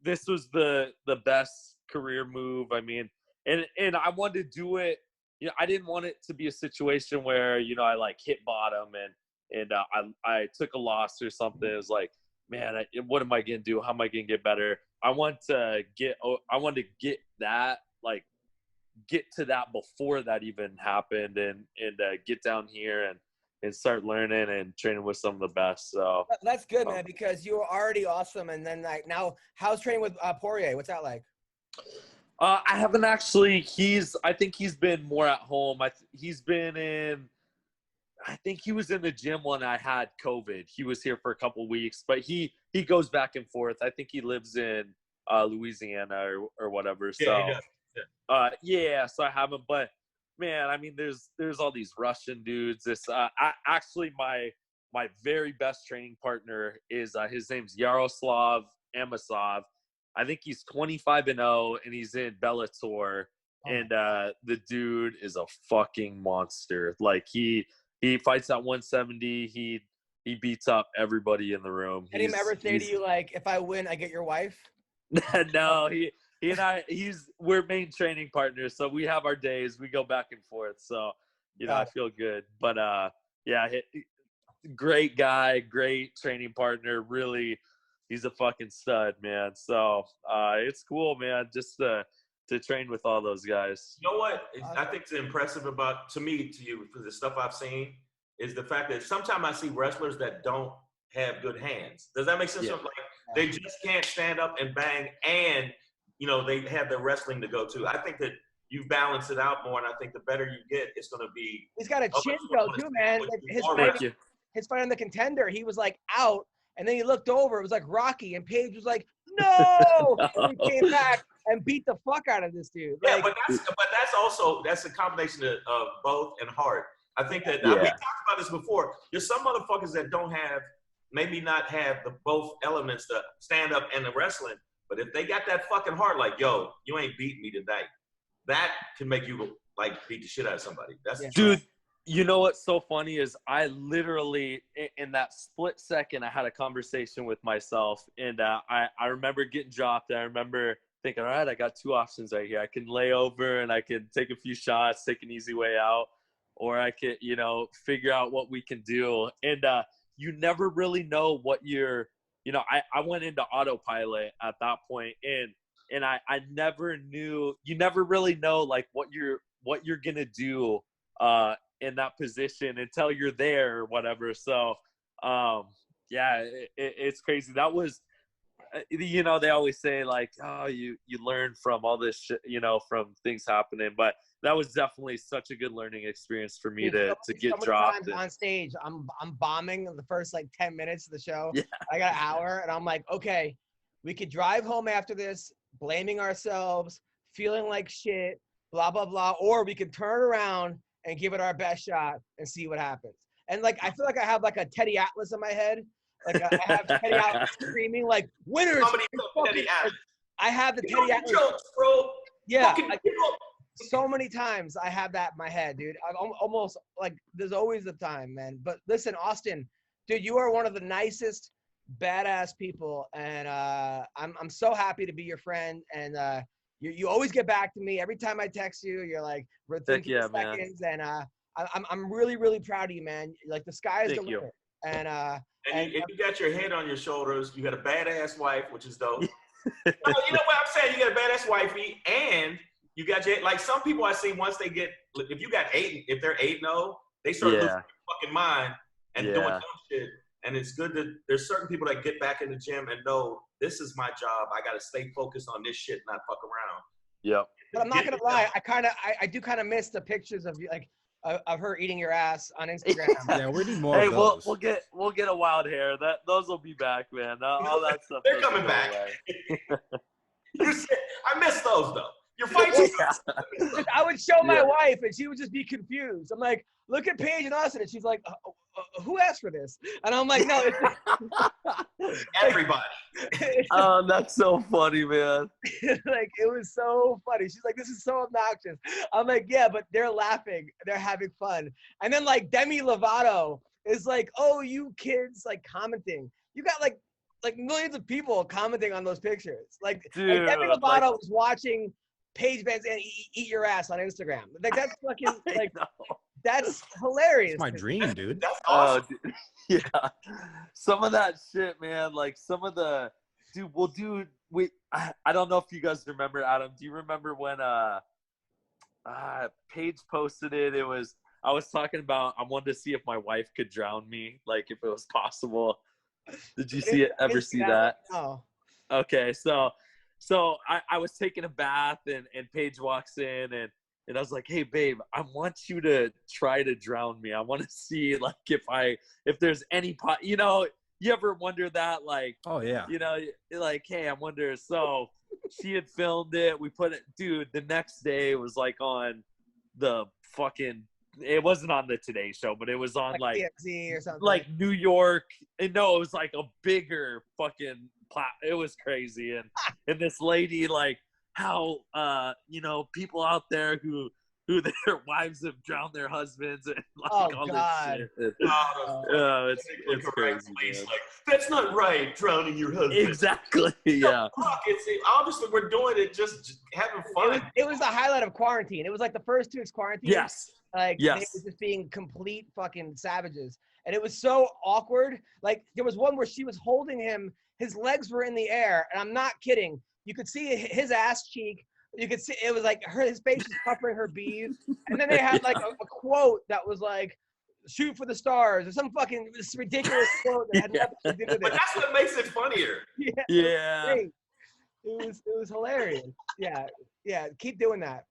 this was the best career move. I mean, and I wanted to do it. I didn't want it to be a situation where I hit bottom and I took a loss or something. It was man, what am I gonna do? How am I gonna get better? I want to get that get to that before that even happened, and get down here and start learning and training with some of the best. So that's good, man, because you were already awesome. And then now how's training with Poirier? What's that like? I haven't actually, I think he's been more at home. I think he was in the gym when I had COVID. He was here for a couple weeks, but he goes back and forth. I think he lives in Louisiana or whatever. So so I haven't, but man, I mean, there's all these Russian dudes. Actually, my very best training partner is his name's Yaroslav Amasov. I think he's 25-0, and he's in Bellator. And the dude is a fucking monster. He fights at 170. He beats up everybody in the room. Did he ever say to you if I win, I get your wife? No, he and we're main training partners, so we have our days. We go back and forth. So, I feel good. But great guy, great training partner. Really, he's a fucking stud, man. So it's cool, man, just to train with all those guys. You know what? I think it's impressive to you, for the stuff I've seen, is the fact that sometimes I see wrestlers that don't have good hands. Does that make sense? Yeah. They just can't stand up and bang, and they have the wrestling to go to. I think that you balance it out more, and I think the better you get, it's going to be. He's got a chin though, too, man. His fight on the Contender, he was out, and then he looked over. It was like Rocky, and Paige was like, "No!" And he came back and beat the fuck out of this dude. Yeah, but that's a combination of both and heart. I think that we talked about this before. There's some motherfuckers that don't have, maybe not have the both elements, the stand up and the wrestling. But if they got that fucking heart, yo, you ain't beating me tonight, that can make you beat the shit out of somebody. Dude. You know what's so funny is I literally, in that split second, I had a conversation with myself, and I remember getting dropped. I remember thinking, all right, I got two options right here. I can lay over and I can take a few shots, take an easy way out. or I could, figure out what we can do. And you never really know what you're, I went into autopilot at that point, and I never knew. You never really know like what you're gonna do in that position until you're there or whatever. So yeah, it's crazy. That was, they always say like, oh, you learn from all this shit, from things happening, but that was definitely such a good learning experience for me to get dropped. On stage, I'm bombing the first like 10 minutes of the show. Yeah. I got an hour, and I'm like, okay, we could drive home after this, blaming ourselves, feeling like shit, blah blah blah, or we could turn around and give it our best shot and see what happens. And like, I feel like I have like a Teddy Atlas in my head. Like I have Teddy Atlas screaming like, winners. I have the Teddy Atlas. Jokes, bro. Yeah. So many times I have that in my head, dude. I'm almost like, there's always a time, man. But listen, Austin, dude, you are one of the nicest, badass people, and I'm so happy to be your friend. And you always get back to me every time I text you. You're like, within seconds, man. And I'm really, really proud of you, man. Like, the sky is the limit. And you got your head on your shoulders. You got a badass wife, which is dope. You know what I'm saying? You got a badass wifey, and you got your, like, some people I see once they get, if they're 8-0, they start losing their fucking mind and doing dumb shit. And it's good that there's certain people that get back in the gym and know, this is my job. I got to stay focused on this shit, not fuck around. Yep. But I'm not gonna lie, I do kind of miss the pictures of you, like, of her eating your ass on Instagram. Yeah, we need more. Hey, of those. we'll get a wild hair. Those will be back, man. All that stuff. They're coming back. I miss those though. Your fights. I would show my wife, and she would just be confused. I'm like, look at Paige and Austin, and she's like, who asked for this? And I'm like, no, it's everybody. Oh, that's so funny, man. Like, it was so funny. She's like, this is so obnoxious. I'm like, yeah, but they're laughing, they're having fun. And then like Demi Lovato is like, oh, you kids, like, commenting. You got like millions of people commenting on those pictures. Like, dude, like Demi Lovato was watching Paige Van Zandt eat your ass on Instagram. Like, that's fucking like. That's hilarious. It's my dream, dude. That's awesome. Yeah. Some of that shit, man. Like, some of the I don't know if you guys remember, Adam. Do you remember when Paige posted it? I was talking about, I wanted to see if my wife could drown me, like, if it was possible. Did you ever see that? No. Okay, so I was taking a bath, and Paige walks in, and I was like, hey, babe, I want you to try to drown me. I want to see, like, if there's any you ever wonder that? Like, oh, yeah. Like, hey, I wonder. So she had filmed it. We put it, dude, the next day it was, like, on the fucking, it wasn't on the Today Show, but it was on, like TMZ or something. Like, New York. And no, it was, like, a bigger fucking it was crazy. And this lady, like, how people out there who their wives have drowned their husbands and like all God. This shit. It's crazy. Like, that's not right, drowning your husband. Exactly. Yeah. It's obviously we're doing it just having fun. It was the highlight of quarantine. It was like the first 2 weeks quarantine. Yes. Like, they were just being complete fucking savages. And it was so awkward. Like, there was one where she was holding him, his legs were in the air, and I'm not kidding. You could see his ass cheek. You could see it was like his face was covering her beads. And then they had like a quote that was like, shoot for the stars, or some fucking ridiculous quote that had nothing to do with it. But that's what makes it funnier. Yeah. It was hilarious. Yeah. Keep doing that.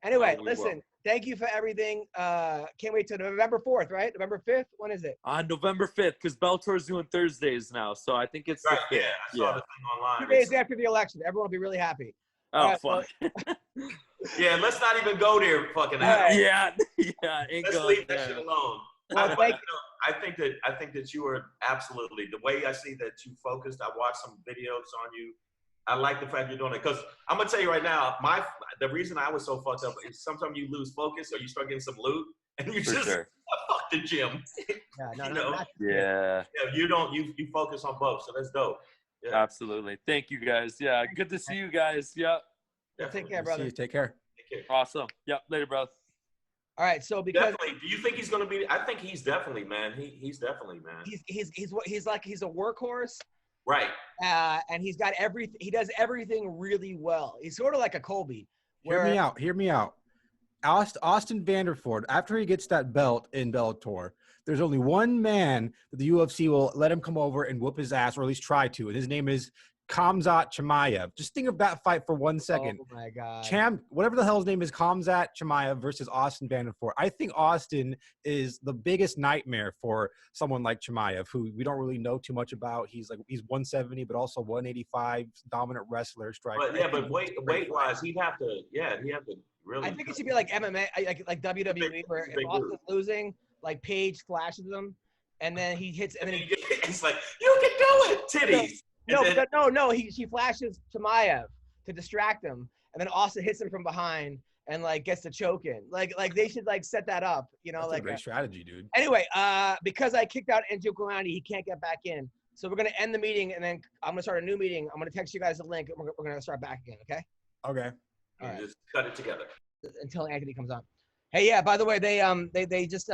Anyway, listen, thank you for everything. Can't wait till November 4th, right? November 5th? When is it? On November 5th, because Bellator's doing Thursdays now. So I think it's right, the 5th. I saw the thing online. 2 days after the election. Everyone will be really happy. Oh, fuck. Yeah, let's not even go there fucking out. Yeah. Let's leave that shit alone. Well, I think that you are absolutely, the way I see that you focused, I watched some videos on you. I like the fact you're doing it, because I'm gonna tell you right now, the reason I was so fucked up is sometimes you lose focus or you start getting some loot and you fuck the gym. You focus on both, so that's dope. Yeah. Absolutely. Thank you guys. Yeah, good to see you guys. Yeah. Take care, brother. See you. Take care. Awesome. Yep. Later, bro. All right, so because definitely, do you think he's going to be? I think he's definitely, man. He's definitely, man. He's a workhorse, Right. and he's got everything. He does everything really well. He's sort of like a Colby. Hear me out. Austin Vanderford, after he gets that belt in Bellator, there's only one man that the UFC will let him come over and whoop his ass, or at least try to, and his name is Khamzat Chimaev. Just think of that fight for 1 second. Oh my God. Whatever the hell his name is, Khamzat Chimaev versus Austin Vanderford. I think Austin is the biggest nightmare for someone like Chimaev, who we don't really know too much about. He's 170, but also 185, dominant wrestler, striker. But weight wise, he'd have to really. I think it should be like MMA, like WWE, where if Austin's losing, like Paige flashes him, and then he hits, and then he's like, "You can do it, titties." No. She flashes Chimaev to distract him, and then Austin hits him from behind and like gets the choke in. Like they should like set that up, you know. That's like a great strategy, dude. Anyway, because I kicked out Njokuani, he can't get back in. So we're gonna end the meeting, and then I'm gonna start a new meeting. I'm gonna text you guys the link, and we're gonna start back again. Okay. Okay. All right. Just cut it together until Anthony comes on. Hey, yeah. By the way, they just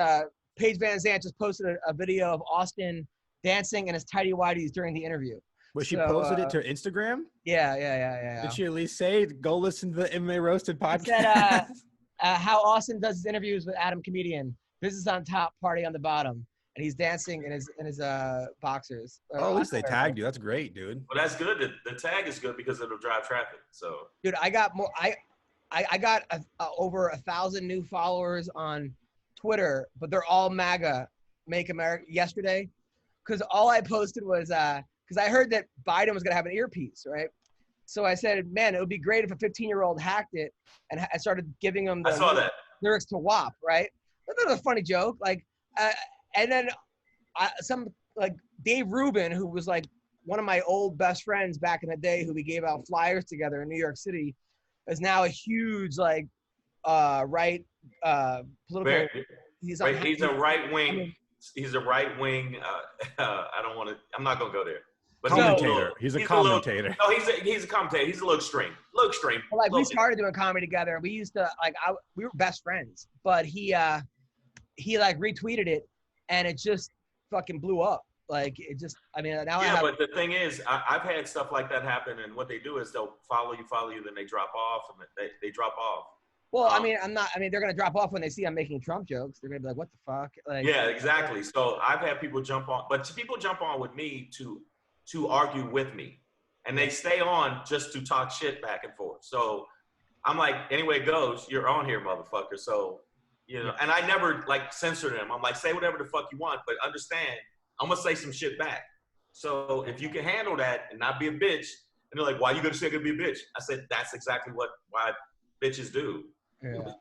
Paige Van Zandt just posted a video of Austin dancing in his tighty whities during the interview. But she posted it to her Instagram? Yeah. Did she at least say, go listen to the MMA Roasted Podcast? She said, how Austin does his interviews with Adam Comedian. Business on top, party on the bottom. And he's dancing in his boxers. At least they tagged you. That's great, dude. Well, that's good. The tag is good because it'll drive traffic. So, dude, I got more. I got over 1,000 new followers on Twitter, but they're all MAGA, Make America, yesterday. Because all I posted was because I heard that Biden was going to have an earpiece, right? So I said, man, it would be great if a 15-year-old hacked it, and I started giving him the lyrics to WAP, right? That was a funny joke. Like, and then like Dave Rubin, who was like one of my old best friends back in the day, who we gave out flyers together in New York City, is now a huge like right political. He's a right wing. He's a right wing. I'm not gonna go there. But commentator. He's a commentator. He's a commentator. He's a little extreme. Well, like we started doing comedy together. We used to we were best friends. But he like retweeted it, and it just fucking blew up. Like it just. I mean, now but the thing is, I've had stuff like that happen, and what they do is they'll follow you, then they drop off, and they drop off. Well, I mean, they're gonna drop off when they see I'm making Trump jokes. They're gonna be like, "What the fuck?" Like, yeah, exactly. So I've had people jump on, but people jump on with me to argue with me, and they stay on just to talk shit back and forth. So I'm like, anyway it goes, you're on here, motherfucker. So you know, and I never like censor them. I'm like, say whatever the fuck you want, but understand, I'm gonna say some shit back. So if you can handle that and not be a bitch, and they're like, why you gonna say I'm gonna be a bitch? I said, that's exactly why bitches do. Yeah.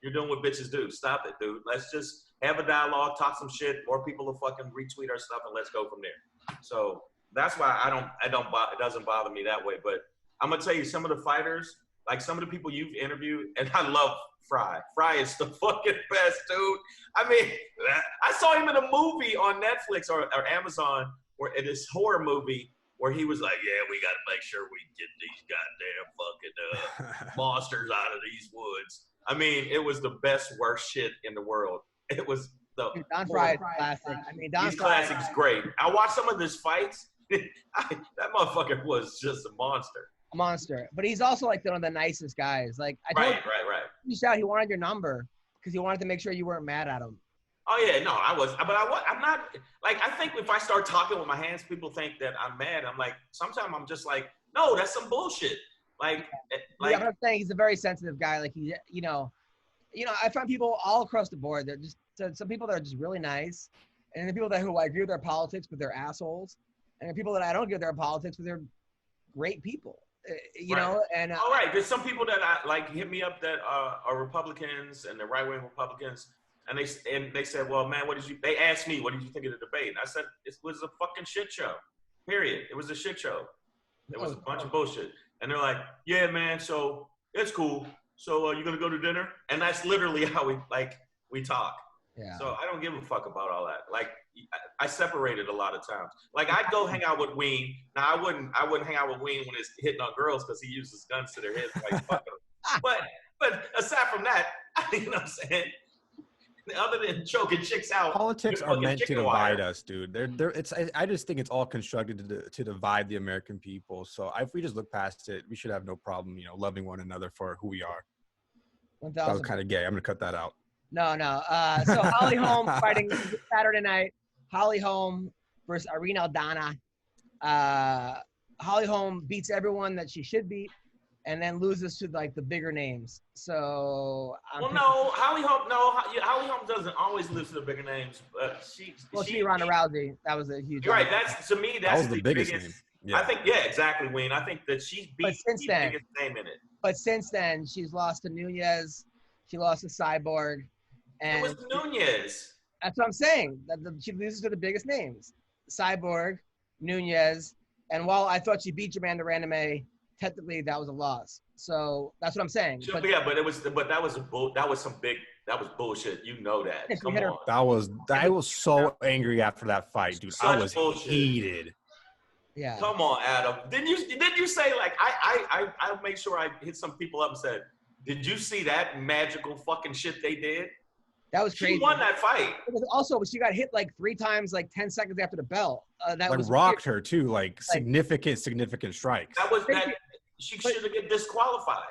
You're doing what bitches do. Stop it, dude. Let's just have a dialogue, talk some shit. More people will fucking retweet our stuff, and let's go from there. So that's why it doesn't bother me that way. But I'm gonna tell you, some of the fighters, like some of the people you've interviewed, and I love Fry. Fry is the fucking best, dude. I mean, I saw him in a movie on Netflix or Amazon, where in this horror movie, where he was like, yeah, we got to make sure we get these goddamn fucking monsters out of these woods. I mean, it was the best, worst shit in the world. It was the Don Fry is classic. I mean, Don Fry is great. I watched some of his fights. That motherfucker was just a monster. A monster. But he's also like one of the nicest guys. Like I told right. He reached out. He wanted your number because he wanted to make sure you weren't mad at him. Oh yeah, no, I was, but I'm not. Like, I think if I start talking with my hands, people think that I'm mad. I'm like, sometimes I'm just like, no, that's some bullshit. Like, yeah, but I'm saying he's a very sensitive guy. Like he, you know, I find people all across the board. They're just some people that are just really nice, and the people who I agree with their politics, but they're assholes, and the people that I don't agree with their politics, but they're great people. You know, and all right, there's some people that I like hit me up that are Republicans and the right-wing Republicans. And they said, well, man, they asked me, what did you think of the debate? And I said, it was a fucking shit show, period. It was a shit show. It was a bunch of bullshit. And they're like, yeah, man, so it's cool. So you going to go to dinner? And that's literally how we talk. Yeah. So I don't give a fuck about all that. Like, I separated a lot of times. Like, I'd go hang out with Ween. Now, I wouldn't hang out with Ween when it's hitting on girls because he uses guns to their heads. Like, fuck them. But aside from that, you know what I'm saying? Other than choking chicks out. Politics are meant to divide us, dude. I just think it's all constructed to divide the American people. So if we just look past it, we should have no problem, loving one another for who we are. 1,000%. That was kind of gay. I'm gonna cut that out. No. So Holly Holm fighting Saturday night. Holly Holm versus Irene Aldana. Holly Holm beats everyone that she should beat, and then loses to like the bigger names. So Holly Holm doesn't always lose to the bigger names, but she beat Ronda Rousey. That was a huge. You're right. That's the biggest name. Yeah. I think exactly, Wayne. I think that she beat the biggest name in it. But since then, she's lost to Nunez. She lost to Cyborg. And it was Nunez. That's what I'm saying. She loses to the biggest names: Cyborg, Nunez, and while I thought she beat Amanda Randame, technically that was a loss. So that's what I'm saying. But that was bullshit. You know that. Come on. I was so angry after that fight, dude. I was heated. Yeah. Come on, Adam. Didn't you say like I made sure I hit some people up and said, did you see that magical fucking shit they did? That was crazy. She won that fight. Also, she got hit like 3 times, like 10 seconds after the bell. That was rocked her too, like significant strikes. That she should have get disqualified.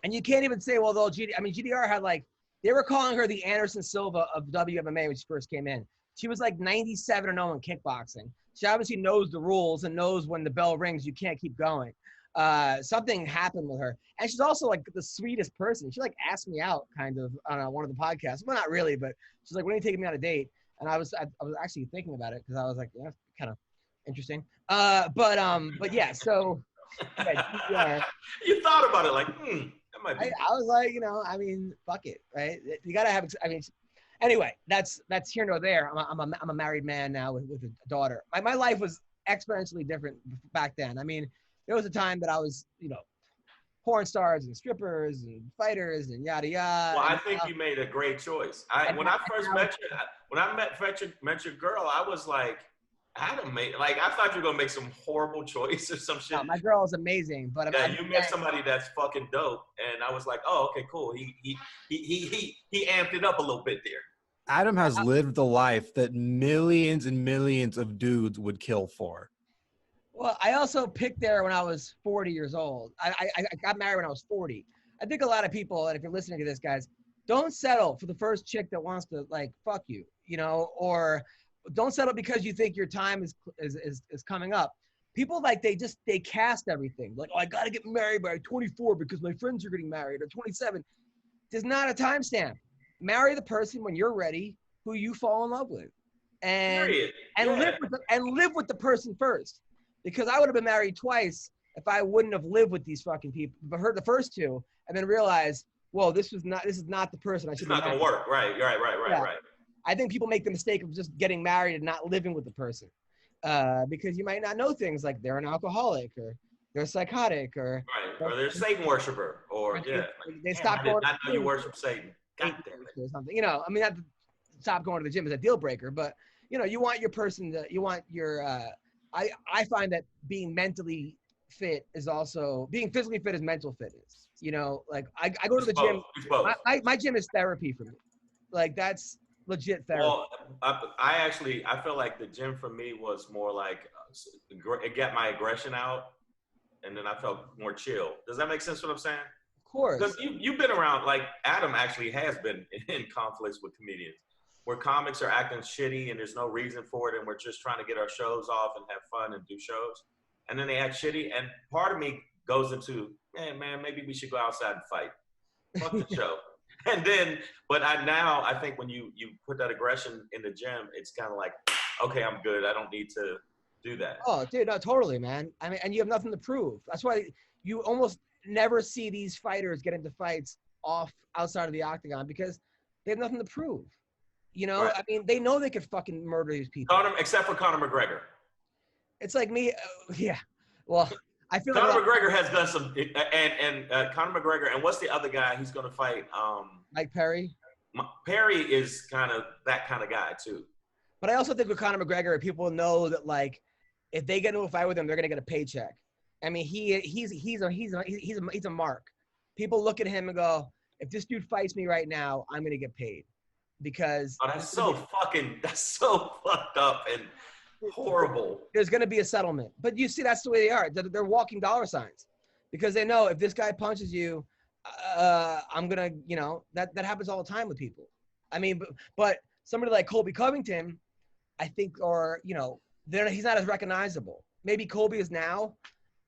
And you can't even say, well, though, GDR had like, they were calling her the Anderson Silva of WMMA when she first came in. She was like 97-0 in kickboxing. She obviously knows the rules and knows when the bell rings, you can't keep going. Something happened with her. And she's also like the sweetest person. She like asked me out kind of on one of the podcasts. Well, not really, but she's like, when are you taking me on a date? And I was actually thinking about it because I was like, yeah, kind of interesting. But yeah, so. Yeah, you thought about it like, that might be. I was like, fuck it, right? You gotta have. Anyway, that's here nor there. I'm a married man now with a daughter. My life was exponentially different back then. I mean, there was a time that I was, porn stars and strippers and fighters and yada yada. Well, I think you made a great choice. When I first met you, when I met your girl, I was like, Adam made I thought you were gonna make some horrible choice or some shit. No, my girl is amazing, but you met somebody that's fucking dope, and I was like, oh, okay, cool. He amped it up a little bit there. Adam has lived the life that millions and millions of dudes would kill for. Well, I also picked there when I was 40 years old. I got married when I was 40. I think a lot of people, and if you're listening to this, guys, don't settle for the first chick that wants to fuck you, or don't settle because you think your time is coming up. People they cast everything. Like, oh, I got to get married by 24 because my friends are getting married, or 27. There's not a timestamp. Marry the person when you're ready, who you fall in love with, and live with the person first. Because I would have been married twice if I wouldn't have lived with these fucking people. But heard the first two and then realized, whoa, this is not the person I should. It's not gonna work. Right. I think people make the mistake of just getting married and not living with the person, because you might not know things like they're an alcoholic or they're psychotic or they're a Satan worshiper or they stop going. I know you worship Satan. God damn it. Or something. Not to stop going to the gym is a deal breaker, but you want your person to. You want your. I find that being mentally fit is also being physically fit is mental fitness. I go to the gym. My gym is therapy for me. Like that's legit therapy. Well, I feel like the gym for me was more like it got my aggression out, and then I felt more chill. Does that make sense? What I'm saying? Of course. Because you've been around. Like Adam actually has been in conflicts with comedians, where comics are acting shitty and there's no reason for it, and we're just trying to get our shows off and have fun and do shows, and then they act shitty, and part of me goes into, hey man, maybe we should go outside and fight. Fuck the show. And then, I think when you put that aggression in the gym, it's kind of like, okay, I'm good. I don't need to do that. Oh, dude, no, totally, man. I mean, and you have nothing to prove. That's why you almost never see these fighters get into fights outside of the octagon because they have nothing to prove. Right. I mean, they know they could fucking murder these people. Except for Conor McGregor. It's like me. Yeah. Well, I feel Conor McGregor has done some, and Conor McGregor, and what's the other guy he's going to fight? Mike Perry. Perry is kind of that kind of guy too. But I also think with Conor McGregor, people know that if they get into a fight with him, they're going to get a paycheck. I mean, he's a mark. People look at him and go, if this dude fights me right now, I'm going to get paid. because that's so fucked up and horrible. There's going to be a settlement. But you see, that's the way they are. They're walking dollar signs because they know if this guy punches you, I'm going to, that happens all the time with people. I mean, but somebody like Colby Covington, I think, or, he's not as recognizable. Maybe Colby is now,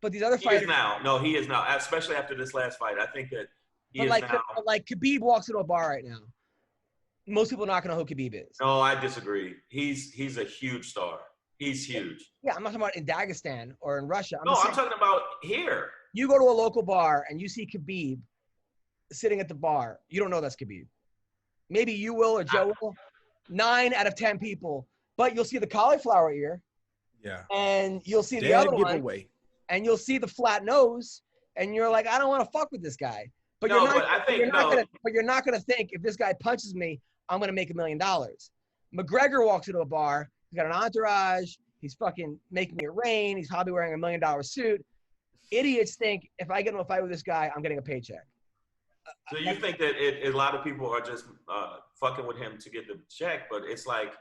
but these other fighters. He is now. No, he is now, especially after this last fight. I think that he is now. Like Khabib walks into a bar right now. Most people are not going to know who Khabib is. No, I disagree. He's a huge star. He's huge. Yeah, I'm not talking about in Dagestan or in Russia. I'm talking about here. You go to a local bar and you see Khabib sitting at the bar. You don't know that's Khabib. Maybe you will or Joe will. 9 out of 10 people. But you'll see the cauliflower ear. Yeah. And you'll see the other one. And you'll see the flat nose. And you're like, I don't want to fuck with this guy. But you're not going to think if this guy punches me, I'm going to make $1 million. McGregor walks into a bar. He's got an entourage. He's fucking making it rain. He's probably wearing $1 million suit. Idiots think if I get in a fight with this guy, I'm getting a paycheck. So you think that a lot of people are just fucking with him to get the check, but it's like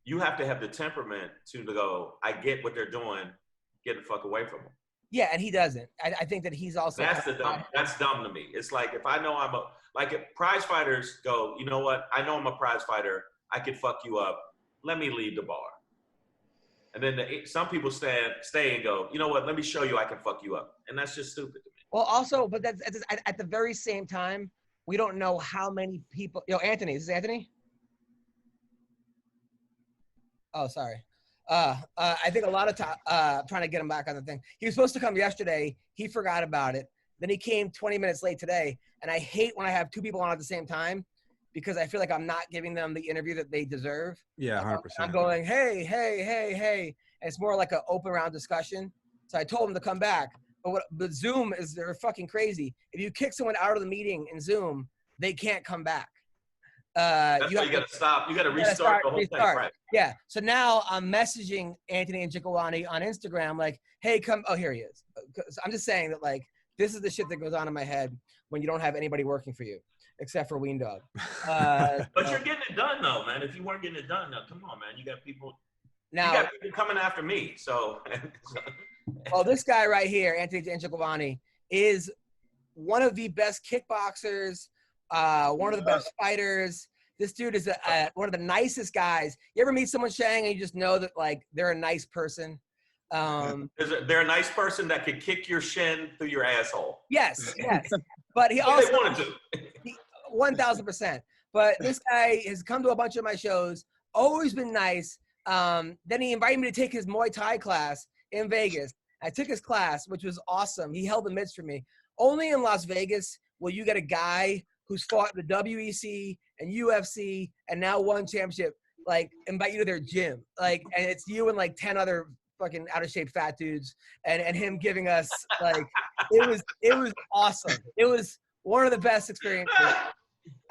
you have to have the temperament to go, I get what they're doing, get the fuck away from him. Yeah, and he doesn't. I think that he's also that's dumb to me. It's like if I know if prize fighters go, you know what? I know I'm a prize fighter. I could fuck you up. Let me leave the bar. And then some people stay and go, you know what? Let me show you I can fuck you up. And that's just stupid to me. Well, also, but that's at the very same time, we don't know how many people. Anthony, is this Anthony? Oh, sorry. I think a lot of time trying to get him back on the thing. He was supposed to come yesterday. He forgot about it. Then he came 20 minutes late today. And I hate when I have 2 people on at the same time because I feel like I'm not giving them the interview that they deserve. Yeah, 100%. I'm going, hey. And it's more like an open round discussion. So I told him to come back. But Zoom they're fucking crazy. If you kick someone out of the meeting in Zoom, they can't come back. That's why you got to stop. You got to restart the whole thing. Right. Yeah. So now I'm messaging Anthony and Njokuani on Instagram like, hey, come. Oh, here he is. So I'm just saying that, like, this is the shit that goes on in my head when you don't have anybody working for you, except for Ween Dog. But you're getting it done, though, man. If you weren't getting it done, now, come on, man. You got people coming after me. So. Well, this guy right here, Anthony Njokuani, is one of the best kickboxers, one of the best fighters. This dude is one of the nicest guys. You ever meet someone, Shang, and you just know that, like, they're a nice person? They're a nice person that could kick your shin through your asshole. Yes. But he also – they wanted to. 1,000%. But this guy has come to a bunch of my shows, always been nice. Then he invited me to take his Muay Thai class in Vegas. I took his class, which was awesome. He held the mitts for me. Only in Las Vegas will you get a guy who's fought the WEC and UFC and now won championship, like, invite you to their gym. Like, and it's you and like 10 other fucking out of shape fat dudes and him giving us, like, it was awesome. It was one of the best experiences.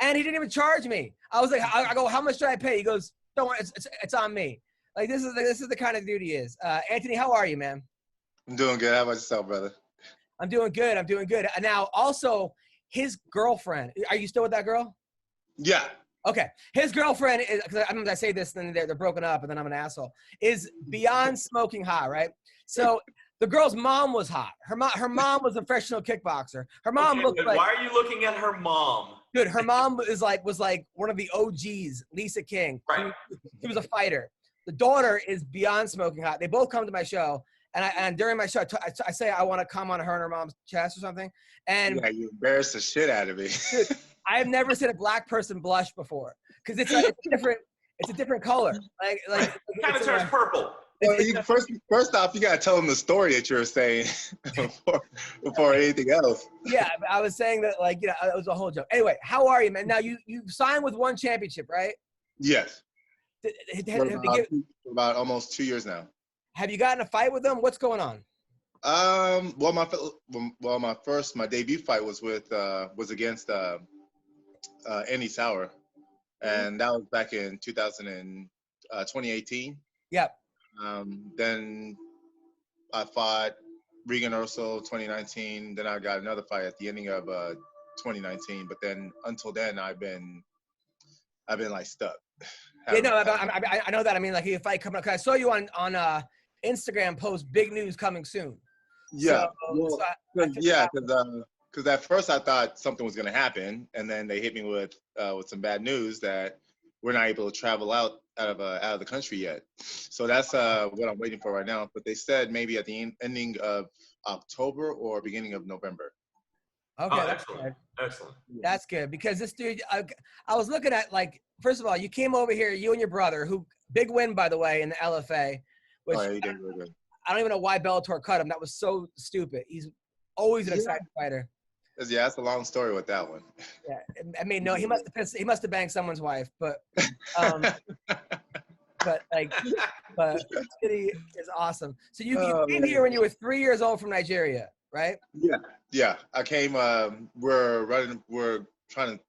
And he didn't even charge me. I was like, I go, how much should I pay? He goes, don't worry, it's on me. Like, this is the kind of dude he is. Anthony, how are you, man? I'm doing good. How about yourself, brother? I'm doing good. Now, also, his girlfriend. Are you still with that girl? Yeah. Okay. His girlfriend is, because I say this, and then they're broken up, and then I'm an asshole, is beyond smoking hot, right? So the girl's mom was hot. Her mom was a professional kickboxer. Her mom looked like. Why are you looking at her mom? Dude, her mom was like one of the OGs, Lisa King. Right. She was a fighter. The daughter is beyond smoking hot. They both come to my show. And during my show, I say I want to come on her and her mom's chest or something. And yeah, you embarrassed the shit out of me. Dude, I have never seen a black person blush before because it's a different color. Like it kind of turns purple. Well, first off, you gotta tell them the story that you were saying before anything else. Yeah, I was saying that, like, it was a whole joke. Anyway, how are you, man? Now you signed with one championship, right? Yes. About almost 2 years now. Have you gotten a fight with them? What's going on? Well, my debut fight was against Andy Sauer, and that was back in 2018. Yep. Then I fought Regan Urso 2019. Then I got another fight at the ending of 2019. But then until then, I've been I've been like stuck. Yeah, no, I know that. I mean, like, if I come up, 'cause I saw you on Instagram post big news coming soon. Yeah, So because at first I thought something was gonna happen, and then they hit me with some bad news that we're not able to travel out of the country yet. So that's what I'm waiting for right now. But they said maybe at the ending of October or beginning of November. Okay, Oh, that's excellent. good. Excellent. That's good because this dude, I was looking at, like, first of all, you came over here, you and your brother, who big win, by the way, in the LFA, which Oh, yeah, he did really good. I don't even know why Bellator cut him. That was so stupid. He's always an exciting fighter. Yeah, that's a long story with that one. Yeah, I mean, no, he must have banged someone's wife, but but City is awesome. So you came here when you were 3 years old from Nigeria, right? Yeah. I came. We're trying to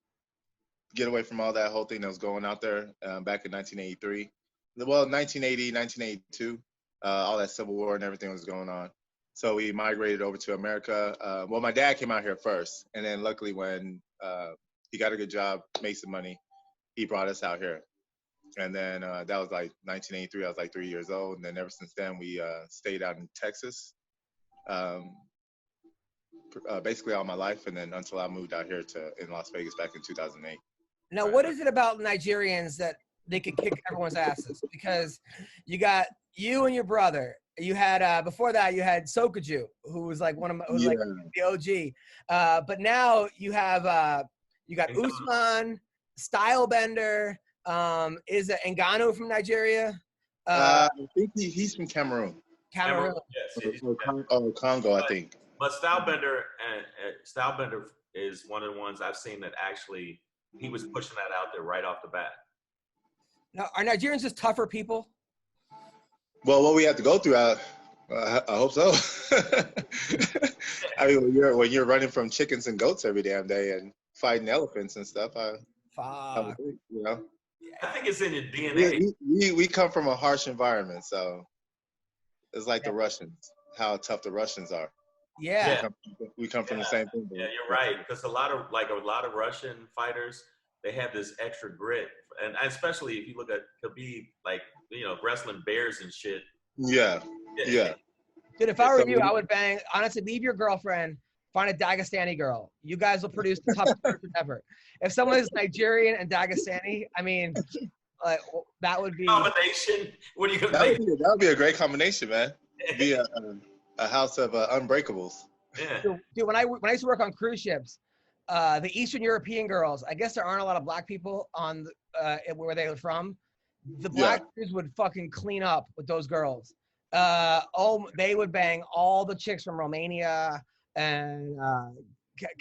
get away from all that whole thing that was going out there back in 1983. Well, 1980, 1982, all that civil war and everything was going on. So we migrated over to America. Well, my dad came out here first, and then luckily when he got a good job, made some money, he brought us out here. And then that was like 1983. I was like 3 years old, and then ever since then we stayed out in Texas, basically all my life, and then until I moved out here in Las Vegas back in 2008. Now, what is it about Nigerians that they could kick everyone's asses? Because you got you and your brother. You had before that you had Sokaju, who was like like the OG. But now you have you got Usman, Stylebender. Is it Njokuani from Nigeria? I think he's from Cameroon. Cameroon. Yes. Or Congo, I think. But Stylebender is one of the ones I've seen that actually he was pushing that out there right off the bat. Now, are Nigerians just tougher people? Well, what we have to go through, I hope so. I mean, when you're running from chickens and goats every damn day and fighting elephants and stuff, I think, you know. I think it's in your DNA. We come from a harsh environment, so it's like the Russians, how tough the Russians are. Yeah. We come from the same thing. Yeah, you're right. Because a lot of Russian fighters, they have this extra grit, and especially if you look at Khabib, like, you know, wrestling bears and shit. Yeah. Dude, if I were you, I would bang. Honestly, leave your girlfriend, find a Dagestani girl. You guys will produce the toughest person ever. If someone is Nigerian and Dagestani, I mean, like, that would be combination. What are you gonna make? That would be a great combination, man. It'd be a house of unbreakables. Yeah. Dude, when I used to work on cruise ships, the Eastern European girls, I guess there aren't a lot of black people on where they were from. The black dudes would fucking clean up with those girls. They would bang all the chicks from Romania and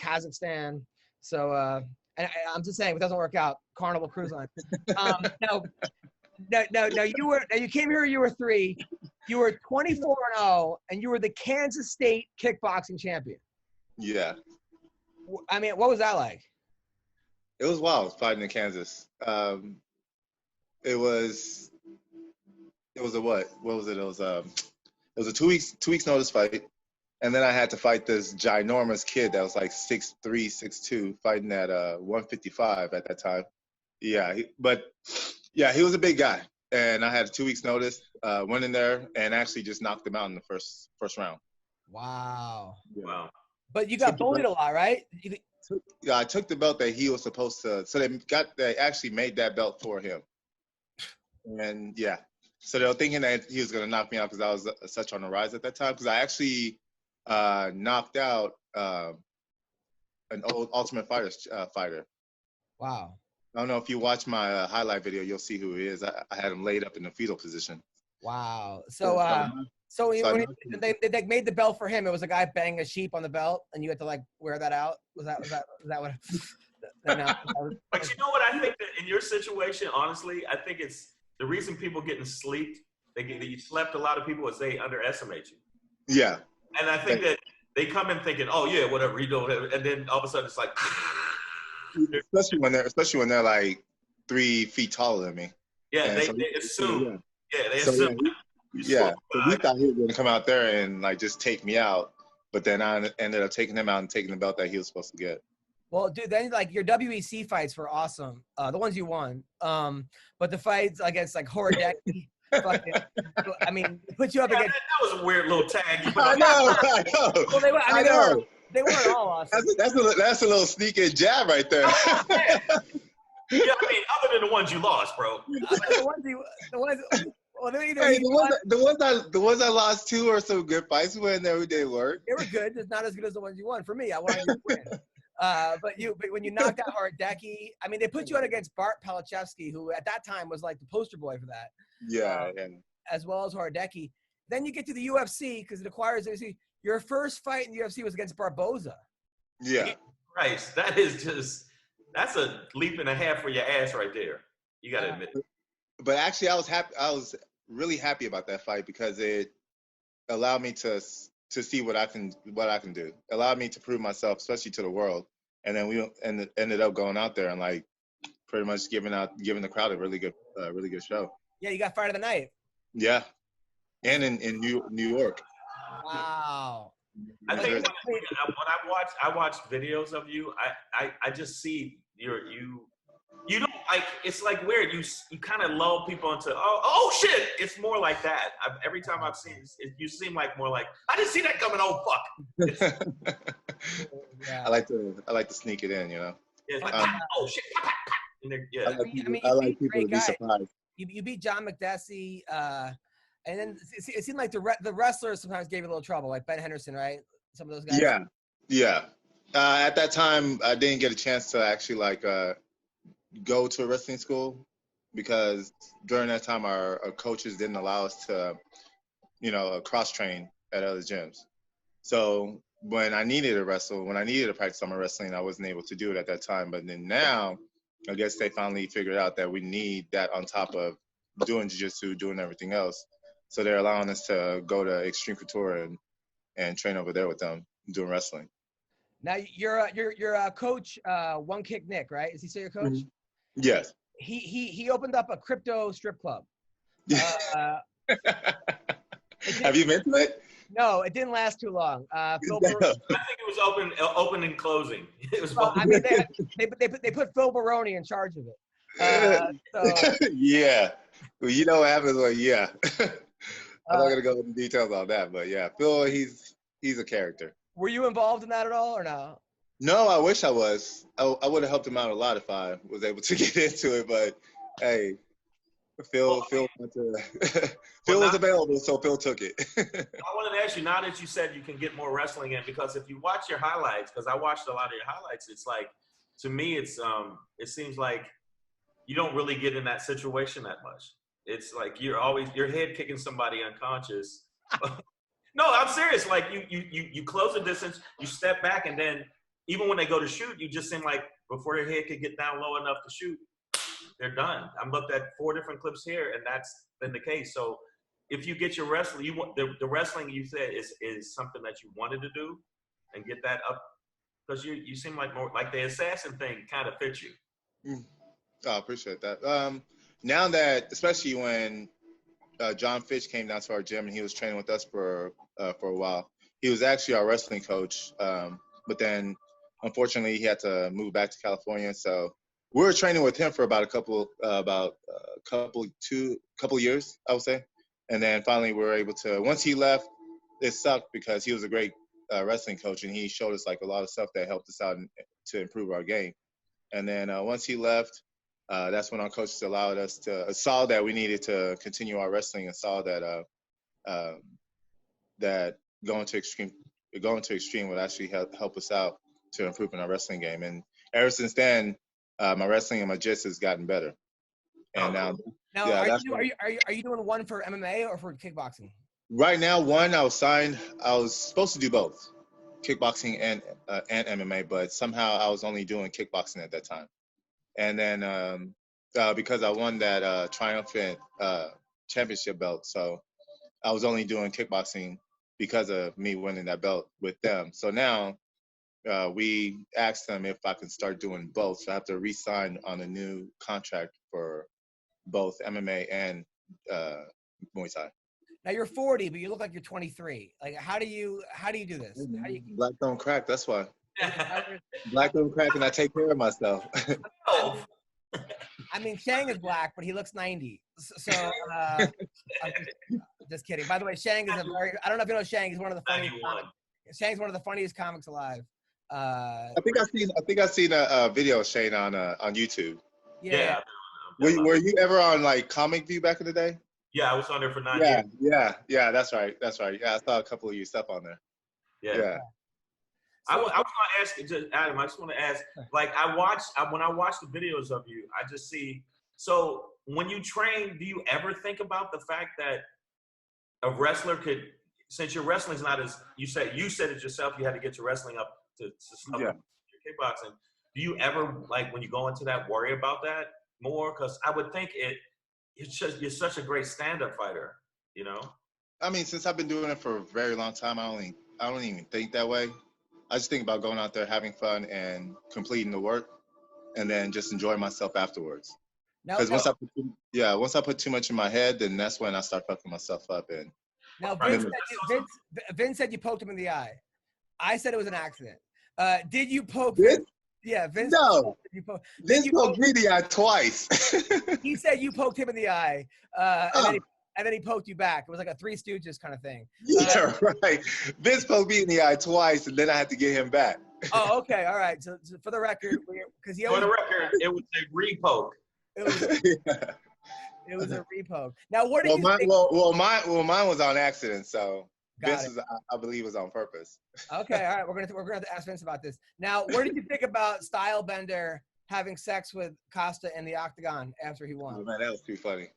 Kazakhstan. So, and I'm just saying, if it doesn't work out, Carnival Cruise Line. Now you came here. You were 3. You were 24-0, and you were the Kansas State kickboxing champion. Yeah. I mean, what was that like? It was wild fighting in Kansas. It was a what? What was it? It was a 2 weeks notice fight, and then I had to fight this ginormous kid that was like 6'3", 6'2", fighting at 155 at that time. Yeah, he was a big guy, and I had a 2 weeks notice. Went in there and actually just knocked him out in the first round. Wow. Yeah. Wow. But you got bullied a lot, right? Yeah, I took the belt that he was supposed to. So they actually made that belt for him. And yeah, so they were thinking that he was gonna knock me out because I was such on the rise at that time. Because I actually knocked out an old Ultimate fighter. Wow. I don't know if you watch my highlight video, you'll see who he is. I had him laid up in the fetal position. Wow. So when they made the belt for him, it was a guy banging a sheep on the belt, and you had to like wear that out. Was that what? But you know what? I think that in your situation, honestly, I think it's the reason people getting sleeped. You slept a lot of people is they underestimate you. Yeah. And I think that they come in thinking, oh yeah, whatever you do, and then all of a sudden it's like. Especially when they're like 3 feet taller than me. Yeah, they assume. Yeah, they assume. Yeah, so we thought he was going to come out there and like just take me out, but then I ended up taking him out and taking the belt that he was supposed to get. Well, dude, then like your WEC fights were awesome. The ones you won. But the fights against like Horodecki, fucking, I mean, put you up against. That was a weird little tag. You put I on. know. Well, they were. I mean, I know. they weren't all awesome. That's a little sneaky jab right there. Yeah, I mean, other than the ones you lost, bro. The ones. Well, they're either Hey, the ones I lost to are some good fights when they work. they were good, just not as good as the ones you won. For me, I wanted you to win. But when you knocked out Horodecki, I mean, they put you out against Bart Palachevsky, who at that time was like the poster boy for that. Yeah. As well as Horodecki. Then you get to the UFC because it acquires the UFC. Your first fight in the UFC was against Barboza. Yeah. Christ, that's a leap and a half for your ass right there. You gotta admit it. But actually, I was happy. I was really happy about that fight because it allowed me to see what I can do. Allowed me to prove myself, especially to the world. And then we ended up going out there and like pretty much giving the crowd a really good show. Yeah, you got fight of the night. Yeah, and in New York. Wow. I think when I watch videos of you, I just see you don't like, it's like weird. You kind of lull people into, oh shit. It's more like that. Every time I've seen it, you seem like more like, I didn't see that coming. Oh fuck. Yeah. I like to sneak it in, you know. It's like, oh shit. Yeah. I like people to be surprised. You beat John McDessie, and then it seemed like the wrestlers sometimes gave you a little trouble, like Ben Henderson, right? Some of those guys. Yeah. At that time, I didn't get a chance to actually like go to a wrestling school because during that time our coaches didn't allow us to, cross train at other gyms. So when I needed to practice summer wrestling, I wasn't able to do it at that time. But then now, I guess they finally figured out that we need that on top of doing jiu-jitsu, doing everything else. So they're allowing us to go to Extreme Couture and train over there with them doing wrestling. Now you're coach, One Kick Nick, right? Is he still your coach? Mm-hmm. Yes. He opened up a crypto strip club. Have you been to it? No, it didn't last too long. Phil I think it was open and closing. It was. Well, I mean, they put Phil Baroni in charge of it. Yeah. Well, you know what happens when I'm not gonna go into details on that, but yeah, Phil, he's a character. Were you involved in that at all, or no? No, I wish I was. I would have helped him out a lot if I was able to get into it, but hey, Phil was available, so Phil took it. I wanted to ask you, now that you said you can get more wrestling in, because if you watch your highlights, because I watched a lot of your highlights, it's like, to me, it seems like you don't really get in that situation that much. It's like you're head kicking somebody unconscious. No, I'm serious. Like you close the distance, you step back, and then even when they go to shoot, you just seem like before their head could get down low enough to shoot, they're done. I've looked at 4 different clips here, and that's been the case. So if you get your wrestling, you want the wrestling you said is something that you wanted to do and get that up, because you seem like more like the assassin thing kind of fits you. Oh, I appreciate that. Now that, especially when John Fitch came down to our gym and he was training with us for a while, he was actually our wrestling coach. But then, unfortunately, he had to move back to California. So we were training with him for about a couple years, I would say. And then finally, we were able to. Once he left, it sucked because he was a great wrestling coach and he showed us like a lot of stuff that helped us out to improve our game. And then once he left, that's when our coaches allowed us to saw that we needed to continue our wrestling and saw that that going to extreme would actually help us out to improve in our wrestling game. And ever since then, my wrestling and my jiu-jitsu has gotten better. And now are you doing one for MMA or for kickboxing? Right now, I was supposed to do both, kickboxing and MMA, but somehow I was only doing kickboxing at that time. And then because I won that triumphant championship belt, so I was only doing kickboxing because of me winning that belt with them. So now we asked them if I can start doing both. So I have to re-sign on a new contract for both MMA and Muay Thai. Now you're 40, but you look like you're 23. Like, how do you do this? Black don't crack. That's why. Black don't crack, and I take care of myself. Oh, I mean, Shang is black, but he looks 90. So I'm just kidding. By the way, Shang is a very, I don't know if you know Shang. He's one of the funniest. 91. Shang's one of the funniest comics alive. I think I've seen a video of Shane on YouTube. Yeah. Were you ever on like Comic View back in the day? Yeah, I was on there for 9 years. Yeah. That's right. Yeah, I saw a couple of your stuff on there. Yeah. I was going to ask, Adam, I just want to ask, like, when I watch the videos of you, I just see, so when you train, do you ever think about the fact that a wrestler could, since your wrestling's not as, you said it yourself, you had to get your wrestling up to stuff your kickboxing. Do you ever, like, when you go into that, worry about that more? Because I would think you're such a great stand-up fighter, you know? I mean, since I've been doing it for a very long time, I don't even think that way. I just think about going out there, having fun, and completing the work, and then just enjoy myself afterwards. Because once I put too much in my head, then that's when I start fucking myself up. And now Vince said you poked him in the eye. I said it was an accident. Did you poke Vince? Yeah, Vince. No. Vince poked me in the eye twice. He said you poked him in the eye, and then he poked you back. It was like a Three Stooges kind of thing. Yeah, right. Vince poked me in the eye twice, and then I had to get him back. Oh, okay, all right. So for the record, because it was a re-poke. It was a re-poke. Now, what did you think? Mine was on accident. So Vince's, I believe, was on purpose. Okay, all right. We're gonna have to ask Vince about this. Now, what did you think about Stylebender having sex with Costa in the octagon after he won? Oh, man, that was too funny.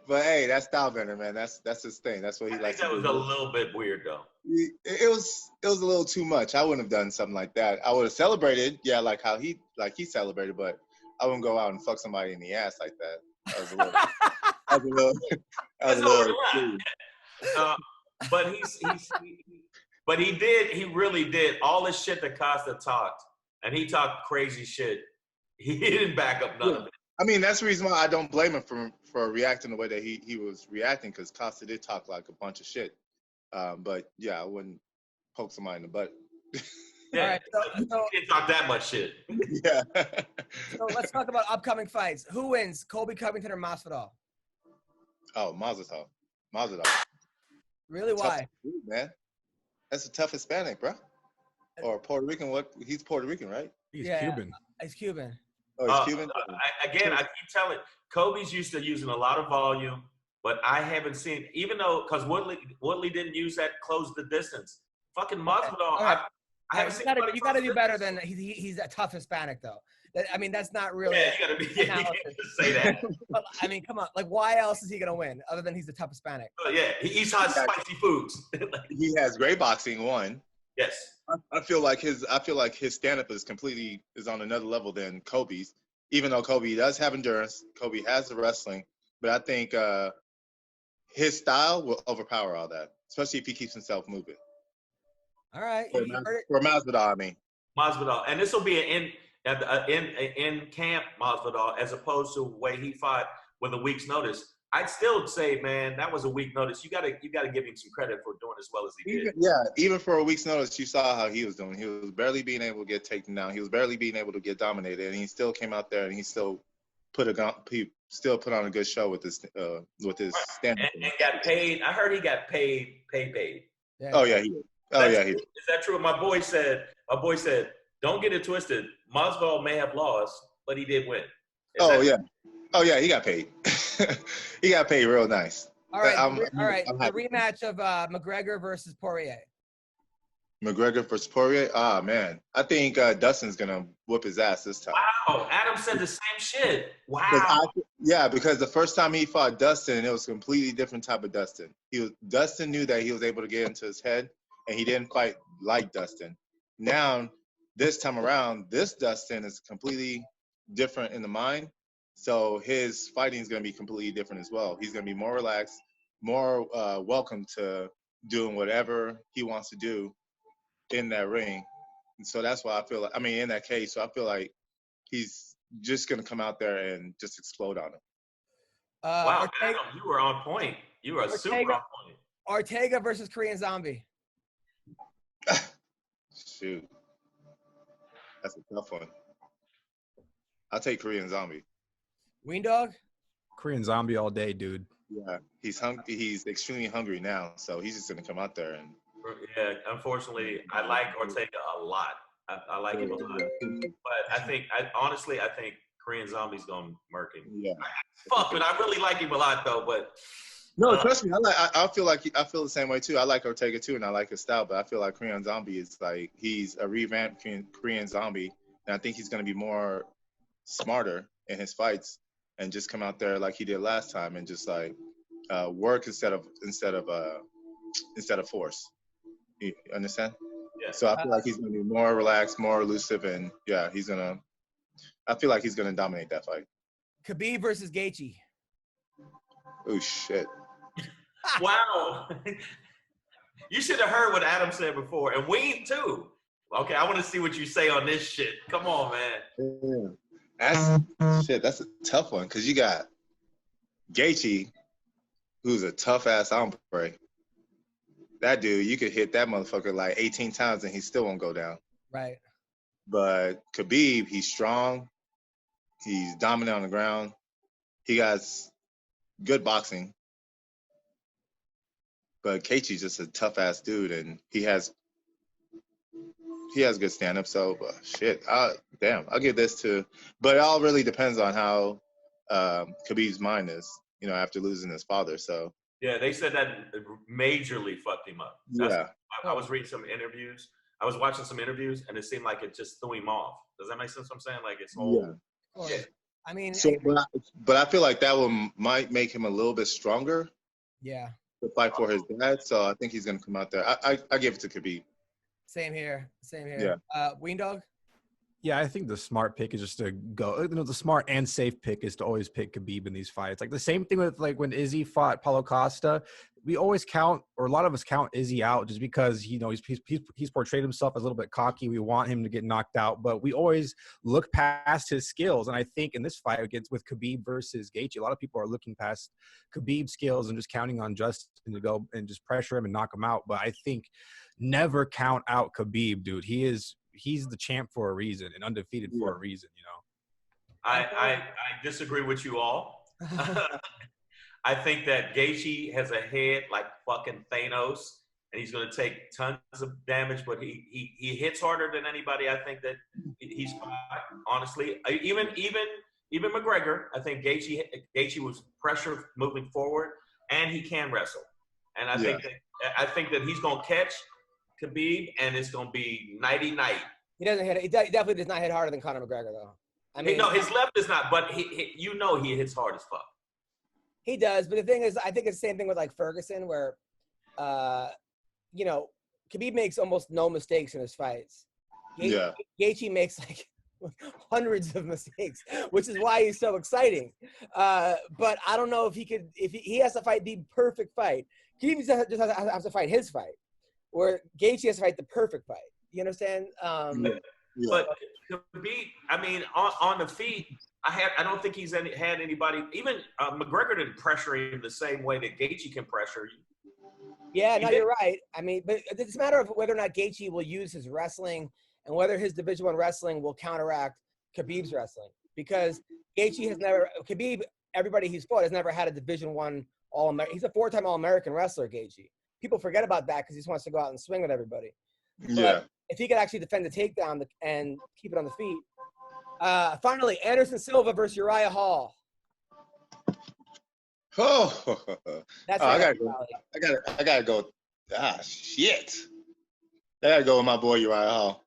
But hey, that's Stylebender, man. That's his thing. That's what he likes. That was a little bit weird, though. It was a little too much. I wouldn't have done something like that. I would have celebrated, like how he celebrated, but I wouldn't go out and fuck somebody in the ass like that. That was a little. But he really did all this shit that Costa talked, and he talked crazy shit. He didn't back up none of it. I mean, that's the reason why I don't blame him for reacting the way that he was reacting, because Costa did talk like a bunch of shit. But yeah, I wouldn't poke somebody in the butt. Yeah, all right, so you didn't talk that much shit. Yeah. So let's talk about upcoming fights. Who wins, Colby Covington or Masvidal? Oh, Masvidal. Really? Why? Tough, man. That's a tough Hispanic, bro. Or Puerto Rican. He's Puerto Rican, right? He's Cuban. He's Cuban. Oh, he's Cuban? I keep telling, Kobe's used to using a lot of volume, but I haven't seen, even though, because Woodley didn't use that close the distance. Fucking Masvidal, right. I haven't seen you got to do better than he's a tough Hispanic, though. I mean, that's not really. Yeah, you got to say that. But, I mean, come on. Like, why else is he going to win other than he's the tough Hispanic? Oh, yeah, he eats hot, spicy foods. He has great boxing, one. Yes. I feel like his stand-up is on another level than Kobe's. Even though Kobe does have endurance, Kobe has the wrestling, but I think his style will overpower all that, especially if he keeps himself moving. All right. For Masvidal, I mean. Masvidal, and this will be an in camp Masvidal, as opposed to the way he fought with a week's notice. I'd still say, man, that was a week notice. You gotta give him some credit for doing as well as he did. Even for a week's notice, you saw how he was doing. He was barely being able to get taken down. He was barely being able to get dominated, and he still came out there and he still put on a good show with his stand-up. And got paid. I heard he got paid. Yeah. Oh yeah, he did. Is that true? My boy said, don't get it twisted. Masvidal may have lost, but he did win. Oh yeah, he got paid. He got paid real nice. All right. The rematch of McGregor versus Poirier. McGregor versus Poirier? Ah, man. I think Dustin's going to whoop his ass this time. Wow. Adam said the same shit. Wow. Because the first time he fought Dustin, it was a completely different type of Dustin. Dustin knew that he was able to get into his head, and he didn't quite like Dustin. Now, this time around, this Dustin is completely different in the mind. So his fighting is going to be completely different as well. He's going to be more relaxed, more welcome to doing whatever he wants to do in that ring. And so that's why in that case, so I feel like he's just going to come out there and just explode on him. Wow, Adam, you were on point. You were super on point. Ortega versus Korean Zombie. Shoot. That's a tough one. I'll take Korean Zombie. Ween Dog? Korean Zombie all day, dude. Yeah, he's hungry. He's extremely hungry now, so he's just gonna come out there and. Yeah, unfortunately, I like Ortega a lot. I like him a lot. But I think Korean Zombie's gonna murk him. Yeah. Fuck, but I really like him a lot though. But no, trust me, I feel the same way too. I like Ortega too, and I like his style. But I feel like Korean Zombie is like he's a revamped Korean Zombie, and I think he's gonna be more smarter in his fights and just come out there like he did last time and just like work instead of force. You understand? Yeah. So I feel like he's gonna be more relaxed, more elusive, and yeah, I feel like he's gonna dominate that fight. Khabib versus Gaethje. Oh shit! Wow. You should have heard what Adam said before, and Ween too. Okay, I want to see what you say on this shit. Come on, man. Yeah. That's a tough one because you got Gaethje, who's a tough ass hombre. That dude, you could hit that motherfucker like 18 times and he still won't go down. Right. But Khabib, he's strong. He's dominant on the ground. He has good boxing. But Gaethje's just a tough ass dude, and he has good stand up. So I'll give this to. But it all really depends on how Khabib's mind is. After losing his father. So. Yeah, they said that majorly fucked him up. I was reading some interviews. I was watching some interviews, and it seemed like it just threw him off. Does that make sense? What I'm saying, like it's whole. Yeah. I mean, but I feel like that one might make him a little bit stronger. Yeah. To fight for his dad, so I think he's gonna come out there. I give it to Khabib. Same here. Yeah. Ween Dog? Yeah, I think the smart pick is just to go. The smart and safe pick is to always pick Khabib in these fights. Like the same thing with like when Izzy fought Paulo Costa. We always count, or a lot of us count Izzy out just because he's portrayed himself as a little bit cocky. We want him to get knocked out, but we always look past his skills. And I think in this fight with Khabib versus Gaethje, a lot of people are looking past Khabib's skills and just counting on Justin to go and just pressure him and knock him out. But I think never count out Khabib, dude. He's the champ for a reason and undefeated for a reason, I disagree with you all. I think that Gaethje has a head like fucking Thanos, and he's going to take tons of damage, but he hits harder than anybody. I think that he's fine, honestly. Even McGregor, I think Gaethje was pressure moving forward, and he can wrestle. And I think that he's going to catch Khabib, and it's going to be nighty-night. He doesn't hit. He definitely does not hit harder than Conor McGregor, though. I mean, no, his left is not, but he hits hard as fuck. He does, but the thing is, I think it's the same thing with like Ferguson, where, Khabib makes almost no mistakes in his fights. Gaethje makes like hundreds of mistakes, which is why he's so exciting. But I don't know if he has to fight the perfect fight. Khabib just has to fight his fight, where Gaethje has to fight the perfect fight. You understand? But Khabib, I mean, on the feet, I don't think he's had anybody. Even McGregor didn't pressure him the same way that Gaethje can pressure you. Yeah, you're right. I mean, but it's a matter of whether or not Gaethje will use his wrestling and whether his Division I wrestling will counteract Khabib's wrestling. Because Khabib, everybody he's fought has never had a Division I All-American. He's a 4-time All-American wrestler, Gaethje. People forget about that because he just wants to go out and swing with everybody. But if he could actually defend the takedown and keep it on the feet. Finally, Anderson Silva versus Uriah Hall. That's I gotta go. Shit. I gotta go with my boy Uriah Hall.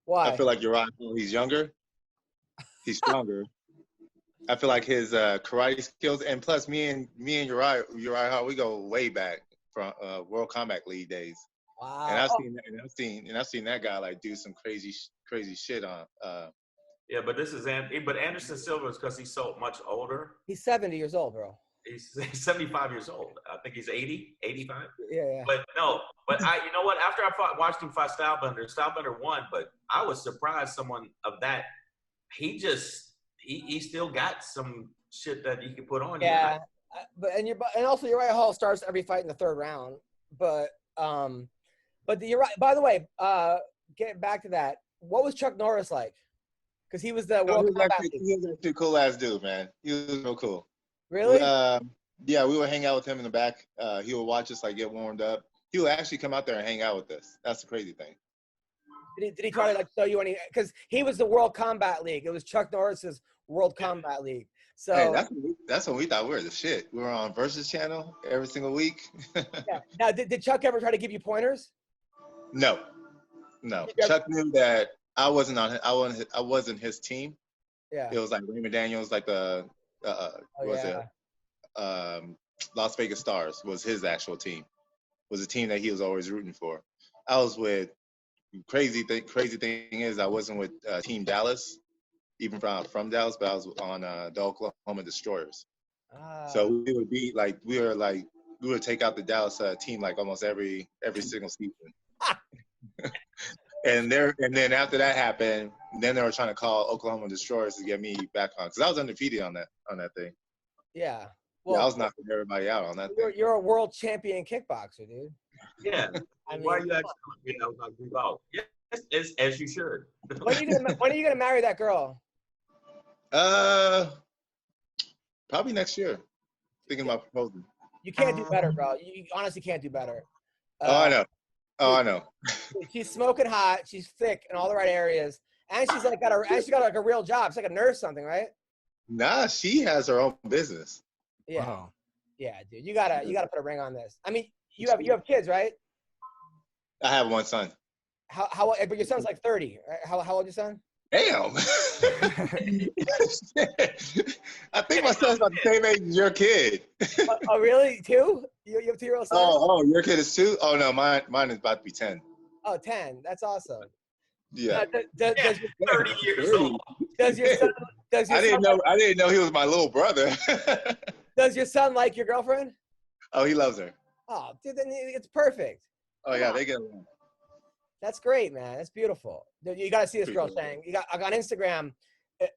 Why? I feel like Uriah Hall, he's younger. He's stronger. I feel like his karate skills, and plus me and Uriah Hall, we go way back from World Combat League days. Wow. And I've seen that guy like do some crazy shit on. Yeah, but Anderson Silva is because he's so much older. He's 70 years old, bro. He's 75 years old. I think he's 80, 85. Yeah. But you know what? After I watched him fight Stylebender won, but I was surprised someone of that. He still got some shit that he can put on. Yeah, and also Uriah Hall starts every fight in the third round. But But you're right. By the way, getting back to that, what was Chuck Norris like? Because he was the He World was Combat actually, League. he was actually a cool ass dude, man. He was real cool. Really? Yeah, we would hang out with him in the back. He would watch us like get warmed up. He would actually come out there and hang out with us. That's the crazy thing. Did he try to like show you any? Because he was the World Combat League. It was Chuck Norris's World Combat League. So Hey, that's when we thought we were the shit. We were on Versus Channel every single week. yeah. Now, did Chuck ever try to give you pointers? No. Chuck knew that I wasn't his team. Yeah. It was like Raymond Daniels, like the Las Vegas Stars was his actual team. Was a team that he was always rooting for. I was with crazy thing is I wasn't with Team Dallas, even from Dallas, but I was on the Oklahoma Destroyers. So we would be like we would take out the Dallas team like almost every single season. and then after that happened, then they were trying to call Oklahoma Destroyers to get me back on because I was undefeated on that thing. Yeah. Well, yeah, I was knocking everybody out on that. You're a world champion kickboxer, dude. Yeah. I mean, why are you asking me? I was knocking you out. Yeah, as you should. When are you gonna marry that girl? Probably next year. Thinking about proposing. You can't do better, bro. You honestly can't do better. I know. She's smoking hot. She's thick in all the right areas, and she's got like a real job. She's like a nurse, or something, right? Nah, she has her own business. Yeah, Wow. Yeah, dude. You gotta put a ring on this. I mean, you have kids, right? I have one son. How? But your son's like 30. Right? How old is your son? Damn. I think my son's about the same age as your kid. Oh, really? 2? You have 2-year-old son? Oh, your kid is 2? Oh no, mine is about to be 10. Oh, 10. That's awesome. Yeah. Does 30 years old. Does your son? I didn't know he was my little brother. Does your son like your girlfriend? Oh, he loves her. Oh, dude, then it's perfect. Oh yeah, they get along. That's great, man. That's beautiful. You got to see this girl saying. On Instagram,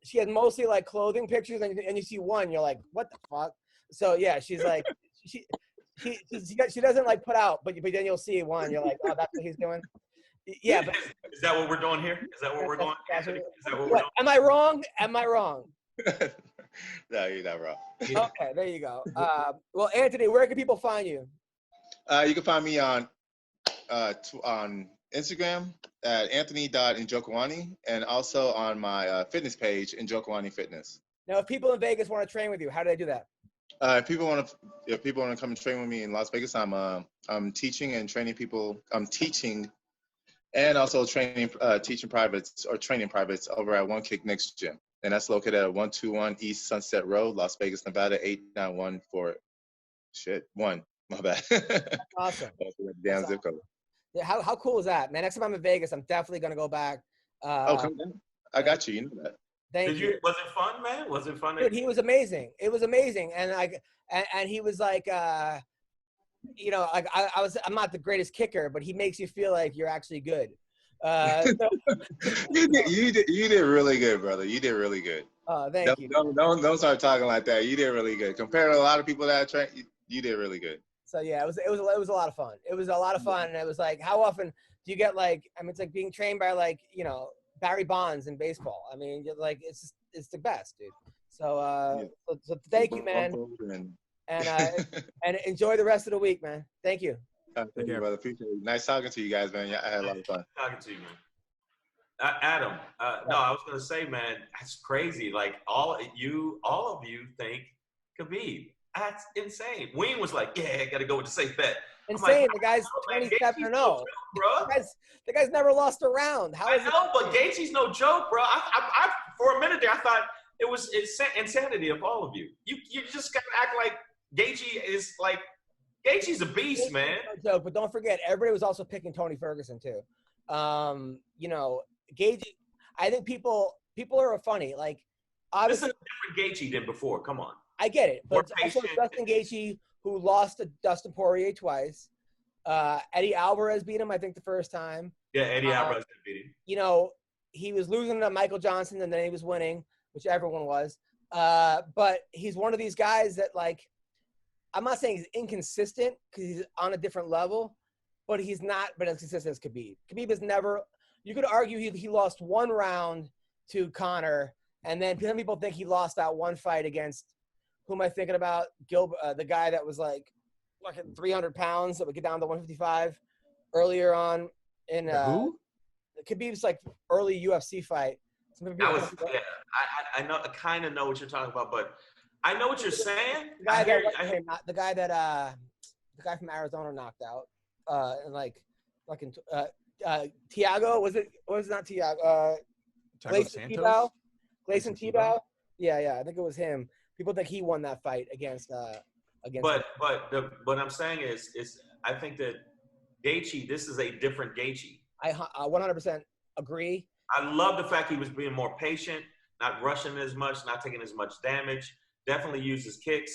she has mostly like clothing pictures, and you see one, you're like, what the fuck? So yeah, she's like, she doesn't like put out, but then you'll see one, you're like, oh, that's what he's doing. Yeah, but is that what we're doing here? Is that what we're doing? Is that what we're doing? Am I wrong? Am I wrong? No, you're not wrong. Okay, there you go. Well, Anthony, where can people find you? You can find me on Instagram at Anthony.Njokuani and also on my fitness page, Njokuani Fitness. Now, if people in Vegas want to train with you, how do they do that? If people want to come and train with me in Las Vegas, I'm teaching and training people. I'm teaching and also training teaching privates or training privates over at One Kick Next Gym. And that's located at 121 East Sunset Road, Las Vegas, Nevada, 89141. My bad. Awesome. Damn zip code. Yeah, how cool is that, man? Next time I'm in Vegas, I'm definitely gonna go back. Come down. I got you. You know that. Thank you. Was it fun, man? Was it fun? Dude, he was amazing. It was amazing, and he was like, you know, like I'm not the greatest kicker, but he makes you feel like you're actually good. So, you did really good, brother. You did really good. Thank you. Don't start talking like that. You did really good compared to a lot of people that I train. You did really good. So yeah, it was a lot of fun. It was a lot of fun, and it was like, how often do you get like? I mean, it's like being trained by like, you know, Barry Bonds in baseball. I mean, like it's the best, dude. So so thank you, man, and enjoy the rest of the week, man. Thank you. Thank you, brother. Appreciate it. Nice talking to you guys, man. Yeah, I had a lot of fun. Talking to you, man. Adam, no, I was gonna say, man, that's crazy. Like all of you think Khabib. That's insane. Wayne was like, "Yeah, I gotta go with the safe bet." Insane. Like, the guy's 27-0. Bro. The guy's never lost a round. How is I know, but Gaethje's no joke, bro. I for a minute there, I thought it's insanity of all of you. You just gotta act like Gaethje is like Gaethje's a beast, man. No joke, but don't forget, everybody was also picking Tony Ferguson too. You know, Gaethje. I think people are funny. Like, obviously, this is a different Gaethje than before. Come on. I get it, but it's also Justin Gaethje, who lost to Dustin Poirier twice. Eddie Alvarez beat him, I think, the first time. Yeah, Eddie Alvarez beat him. You know, he was losing to Michael Johnson, and then he was winning, which everyone was. But he's one of these guys that, like, I'm not saying he's inconsistent because he's on a different level, but he's not been as consistent as Khabib. Khabib has never. You could argue he lost one round to Conor, and then some people think he lost that one fight against. Who am I thinking about? Gilbert, the guy that was like 300 pounds that would get down to 155 earlier on in Who? Khabib's like early UFC fight. I know. I kind of know what you're talking about, but I know what you're saying. The guy from Arizona knocked out, and like fucking Tiago was it? Was not Tiago? Santos? Gleison Tebow. Yeah, I think it was him. People think he won that fight against. But what I'm saying is I think that Gaethje, this is a different Gaethje. I 100% agree. I love the fact he was being more patient, not rushing as much, not taking as much damage. Definitely uses kicks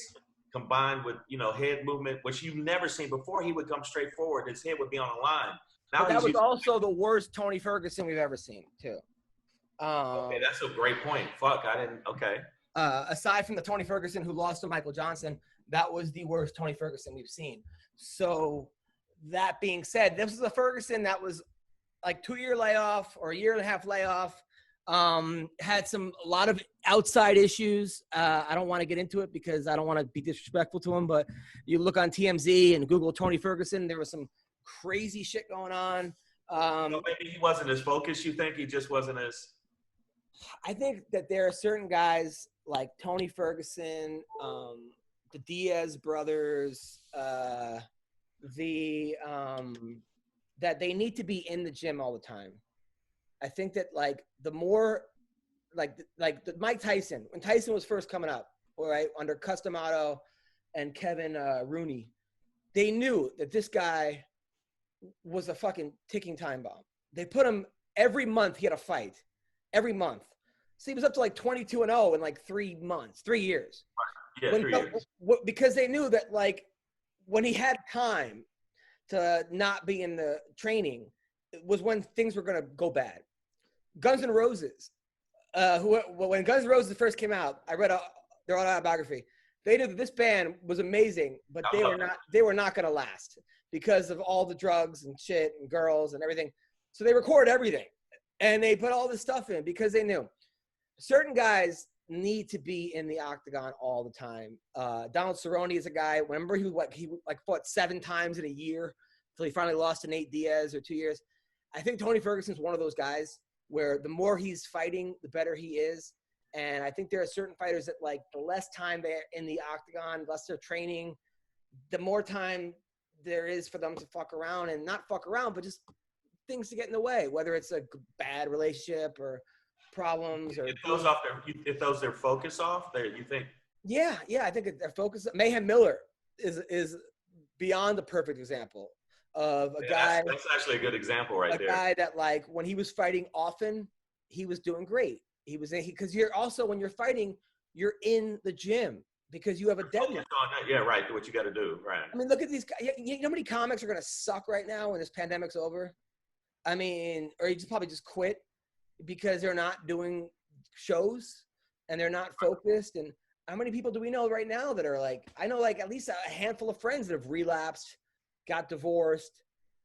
combined with head movement, which you've never seen before. He would come straight forward. His head would be on the line. Now but that was also the worst Tony Ferguson we've ever seen, too. Okay, that's a great point. Fuck, I didn't. Okay. Aside from the Tony Ferguson who lost to Michael Johnson, that was the worst Tony Ferguson we've seen. So that being said, this is a Ferguson that was like 2-year layoff or a 1.5 year layoff. Had a lot of outside issues. I don't want to get into it because I don't want to be disrespectful to him, but you look on TMZ and Google Tony Ferguson, there was some crazy shit going on. Maybe he wasn't as focused, you think? He just wasn't as... I think that there are certain guys like Tony Ferguson, the Diaz brothers, that they need to be in the gym all the time. I think that like the more like Mike Tyson, when Tyson was first coming up, all right, under Customato and Kevin Rooney, they knew that this guy was a fucking ticking time bomb. They put him every month. He had a fight every month. So he was up to like 22-0 in like 3 years. Yeah, 3 years. Because they knew that like when he had time to not be in the training, it was when things were going to go bad. Guns N' Roses, when Guns N' Roses first came out, I read their autobiography. They knew that this band was amazing, but they were not going to last because of all the drugs and shit and girls and everything. So they recorded everything and they put all this stuff in because they knew certain guys need to be in the octagon all the time. Donald Cerrone is a guy. Remember he fought 7 times in a year until he finally lost to Nate Diaz or 2 years. I think Tony Ferguson's one of those guys where the more he's fighting, the better he is. And I think there are certain fighters that like the less time they're in the octagon, less they're training, the more time there is for them to fuck around and not fuck around, but just things to get in the way, whether it's a bad relationship or problems or if those their focus off there, you think? Yeah, I think their focus. Mayhem Miller is beyond the perfect example of a guy. That's actually a good example right there. A guy that like when he was fighting often, he was doing great. Because you're also when you're fighting, you're in the gym because you have a deadline. Yeah, right. What you got to do, right? I mean, look at these guys. You know how many comics are gonna suck right now when this pandemic's over? I mean, or you just probably just quit because they're not doing shows and they're not focused. And how many people do we know right now that are like? I know like at least a handful of friends that have relapsed, got divorced,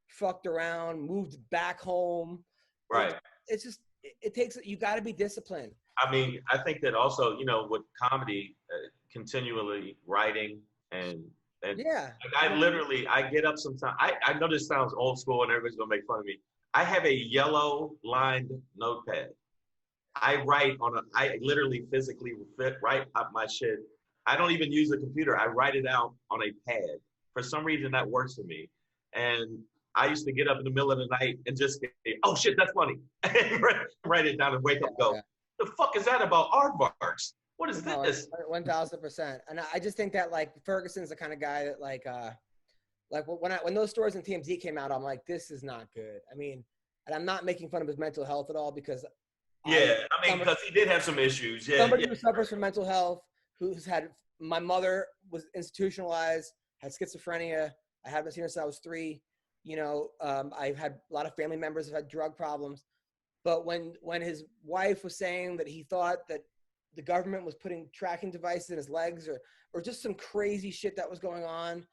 fucked around, moved back home. Right. It's just. It takes you got to be disciplined. I mean, I think that also, with comedy, continually writing and yeah. Like I get up sometimes. I know this sounds old school and everybody's gonna make fun of me. I have a yellow lined notepad. I literally physically write up my shit. I don't even use a computer. I write it out on a pad. For some reason, that works for me. And I used to get up in the middle of the night and just say, oh shit, that's funny. Write it down and wake up and go, the fuck is that about aardvarks? What is this? 1,000%. And I just think that like Ferguson's the kind of guy that like when those stories in TMZ came out, I'm like, this is not good. I mean, and I'm not making fun of his mental health at all because because he did have some issues. Yeah. Somebody who suffers from mental health, my mother was institutionalized, had schizophrenia. I haven't seen her since I was 3. I've had a lot of family members have had drug problems. But when his wife was saying that he thought that the government was putting tracking devices in his legs or just some crazy shit that was going on,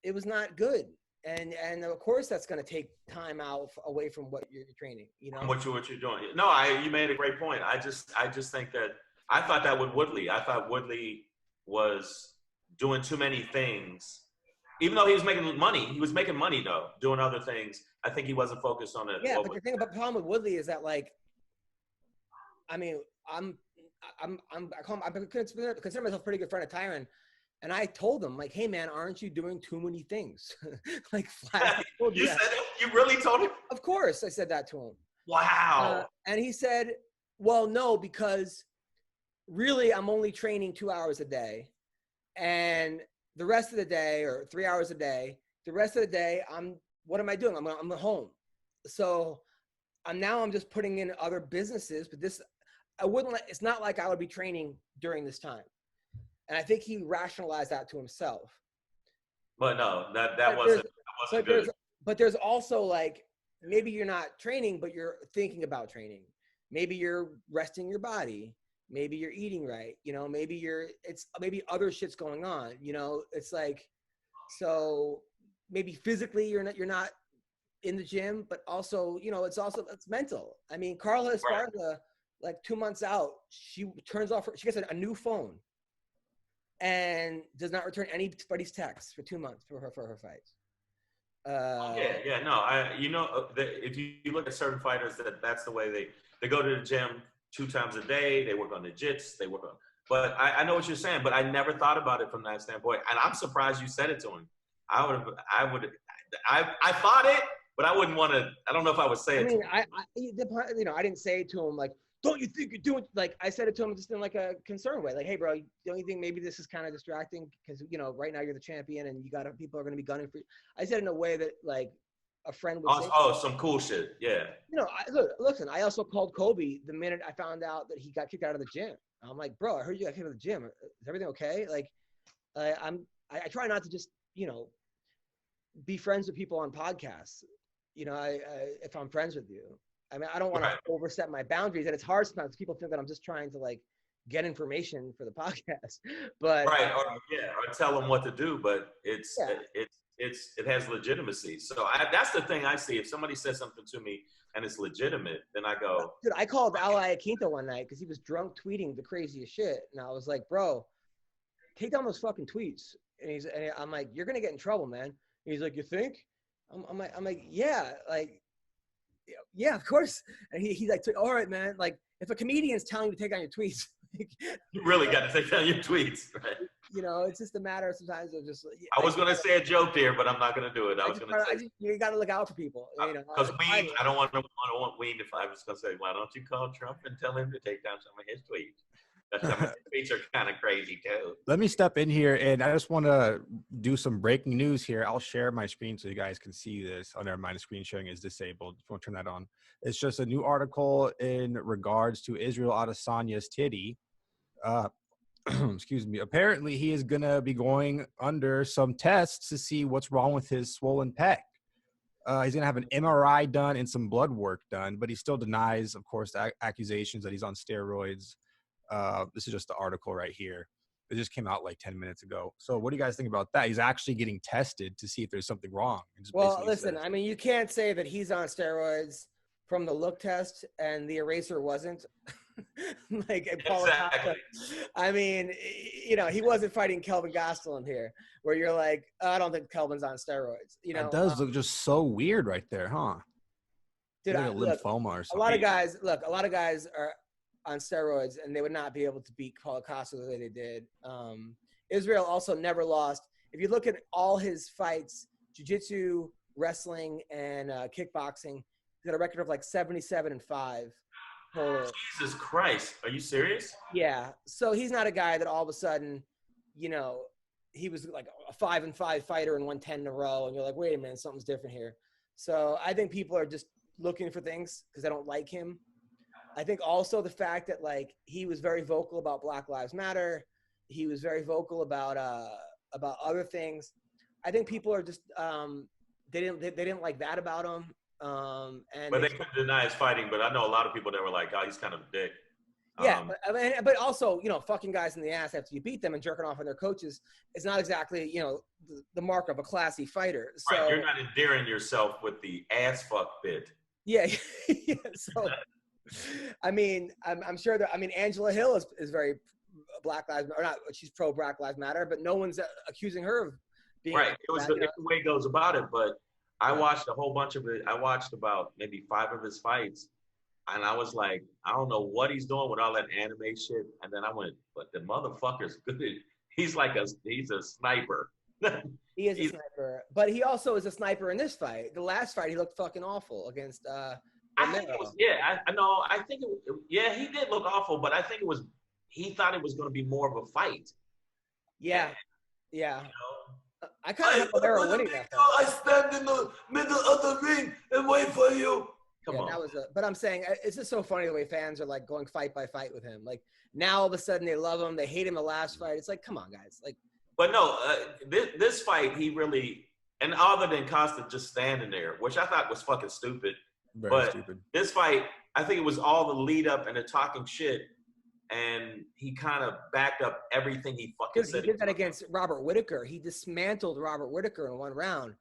it was not good. And of course that's going to take time out away from what you're training, you know. What you're doing. No, you made a great point. I just think that I thought that with Woodley. I thought Woodley was doing too many things. Even though he was making money though, doing other things. I think he wasn't focused on it. Yeah, but the thing about the problem with Woodley is that, like, I mean, I consider myself a pretty good friend of Tyron, and I told him, like, hey man, aren't you doing too many things? Like, flat. You said it? You really told him? Of course, I said that to him. Wow. And he said, well, no, because really I'm only training 2 hours a day, and the rest of the day, or 3 hours a day, the rest of the day, what am I doing? I'm at home. So I'm just putting in other businesses, but it's not like I would be training during this time. And I think he rationalized that to himself. But no, that wasn't good. But there's also, like, maybe you're not training, but you're thinking about training. Maybe you're resting your body. Maybe you're eating right. You know, maybe other shit's going on. You know, it's like, so maybe physically you're not in the gym, but also, you know, it's mental. I mean, Carla Esparza, like 2 months out, she gets a new phone and does not return anybody's texts for 2 months for her fights. If you look at certain fighters, that's the way they go to the gym 2 times a day. They work on the jits. They work on. But I know what you're saying, but I never thought about it from that standpoint. And I'm surprised you said it to him. I thought it, but I wouldn't want to. I don't know if I would say it. I didn't say it to him like, don't you think you're doing, like, I said it to him just in like a concerned way, like, hey bro, don't you think maybe this is kind of distracting because, you know, right now you're the champion and people are going to be gunning for you. I said in a way that, like, a friend would say. Some cool shit. Yeah. You know, listen, I also called Kobe the minute I found out that he got kicked out of the gym. I'm like, bro, I heard you got kicked out of the gym. Is everything okay? Like, I try not to just, you know, be friends with people on podcasts. You know, if I'm friends with you, I mean, I don't want to overstep my boundaries, and it's hard sometimes. People think that I'm just trying to, like, get information for the podcast, but or tell them what to do. But it has legitimacy. So that's the thing I see. If somebody says something to me and it's legitimate, then I go. Dude, I called Ally Aquinto one night because he was drunk tweeting the craziest shit, and I was like, bro, take down those fucking tweets. And I'm like, you're gonna get in trouble, man. And he's like, you think? I'm like, yeah, like. Yeah, of course. And he's like, all right, man. Like, if a comedian's telling you to take down your tweets, you really got to take down your tweets, right? You know, it's just a matter of sometimes of just. I was going to say a joke there, but I'm not going to do it. You got to look out for people. Because Ween, I don't want Ween. If I was going to say, why don't you call Trump and tell him to take down some of his tweets? Some of his tweets are kind of crazy too. Let me step in here, and I just want to do some breaking news here. I'll share my screen so you guys can see this. Oh, never mind. The screen sharing is disabled. If you want to turn that on. It's just a new article in regards to Israel Adesanya's titty. Excuse me. Apparently, he is going to be going under some tests to see what's wrong with his swollen pec. He's going to have an MRI done and some blood work done, but he still denies, of course, the accusations that he's on steroids. This is just the article right here. It just came out like 10 minutes ago. So what do you guys think about that? He's actually getting tested to see if there's something wrong. Well, listen, I mean, you can't say that he's on steroids from the look test and the eraser wasn't. Exactly. I mean, you know, he wasn't fighting Kelvin Gastelum here, where you're like, I don't think Kelvin's on steroids. You know, it does look just so weird right there, huh? Dude, like a lymphoma or something. A lot of guys are on steroids, and they would not be able to beat Paulo Costa the way they did. Israel also never lost. If you look at all his fights, jiu-jitsu, wrestling, and kickboxing, he's got a record of like 77-5. Jesus Christ. Are you serious? Yeah. So he's not a guy that all of a sudden, you know, he was like a 5-5 fighter and won 10 in a row, and you're like, wait a minute, something's different here. So I think people are just looking for things because they don't like him. I think also the fact that, like, he was very vocal about Black Lives Matter. He was very vocal about other things. I think people are just they didn't like that about him. But they couldn't deny his fighting. But I know a lot of people that were like, "Oh, he's kind of a dick." Yeah, but also, fucking guys in the ass after you beat them and jerking off on their coaches is not exactly, the mark of a classy fighter. So right, you're not endearing yourself with the ass fuck bit. Yeah, yeah. So, I mean, I'm sure that Angela Hill is very Black Lives or not. She's pro Black Lives Matter, but no one's accusing her of being right. It's the way it goes about it. But I watched a whole bunch of it. I watched about maybe 5 of his fights. And I was like, I don't know what he's doing with all that anime shit. And then I went, but the motherfucker's good. He's a sniper. He is a sniper. But he also is a sniper in this fight. The last fight, he looked fucking awful against I think it was, I know. I think he did look awful, but I think he thought it was going to be more of a fight. Yeah. Yeah. I kind of have Romero winning that fight. I stand in the middle of the ring and wait for you. Come on. But I'm saying it's just so funny the way fans are like going fight by fight with him. Like now all of a sudden they love him, they hate him the last fight. It's like, come on, guys. Like, but no, this fight he really, and other than Costa just standing there, which I thought was fucking stupid. Very stupid. This fight, I think it was all the lead up and the talking shit, and he kind of backed up everything he fucking said. He did that against Robert Whittaker. He dismantled Robert Whittaker in 1 round.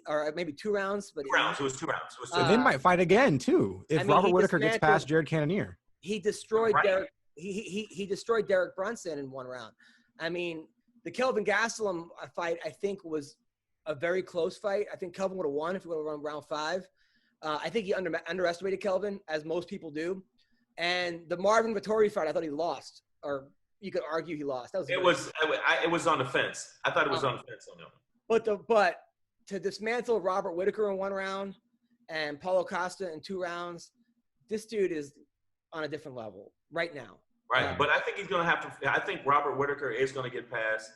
Or maybe 2 rounds, but 2 rounds. It was 2 rounds. They might fight again too if Robert Whittaker gets past Jared Cannonier. He destroyed Derek. He destroyed Derek Brunson in 1 round. I mean, the Kelvin Gastelum fight I think was a very close fight. I think Kelvin would have won if he would have run round 5. I think he underestimated Kelvin, as most people do. And the Marvin Vettori fight, I thought he lost, or you could argue he lost. It was on the fence. I thought it was on the fence on that. But to dismantle Robert Whittaker in 1 round and Paulo Costa in 2 rounds, this dude is on a different level right now. Right, but I think he's going to have to. I think Robert Whittaker is going to get past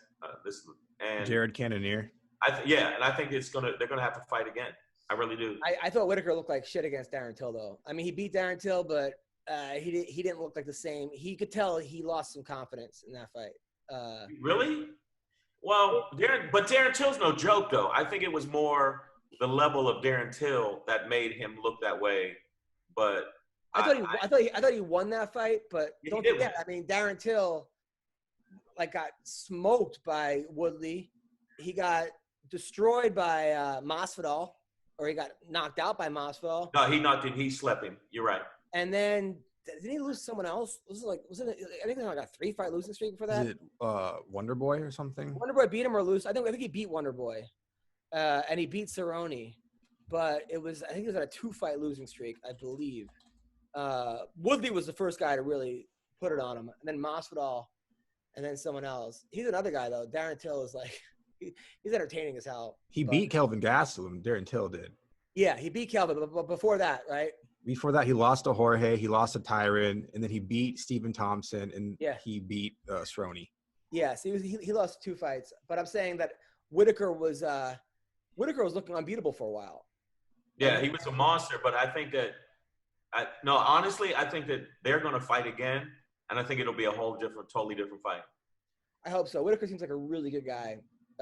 this and Jared Cannonier. And I think they're going to have to fight again. I really do. I thought Whittaker looked like shit against Darren Till, though. I mean, he beat Darren Till, but he didn't look like the same. He could tell he lost some confidence in that fight. Really? Well, Darren Till's no joke, though. I think it was more the level of Darren Till that made him look that way. But I thought he won that fight, but don't forget. I mean, Darren Till got smoked by Woodley. He got destroyed by Masvidal, or he got knocked out by Masvidal. No, he knocked him. He slept him. You're right. And then did he lose to someone else? Was it? I think like a 3-fight losing streak for that. Is it Wonder Boy or something? Wonder Boy beat him or lose. I think he beat Wonder Boy, and he beat Cerrone, but I think it was on a 2-fight losing streak, I believe. Woodley was the first guy to really put it on him, and then Masvidal, and then someone else. He's another guy though. Darren Till is like he's entertaining as hell. He beat Kelvin Gastelum. Darren Till did. Yeah, he beat Kelvin, but before that, right? Before that, he lost to Jorge, he lost to Tyron, and then he beat Stephen Thompson, and he beat Cerrone. Yeah, so he lost 2 fights. But I'm saying that Whittaker was looking unbeatable for a while. Yeah, he was a monster, but I think that honestly, I think that they're going to fight again, and I think it'll be a totally different fight. I hope so. Whittaker seems like a really good guy.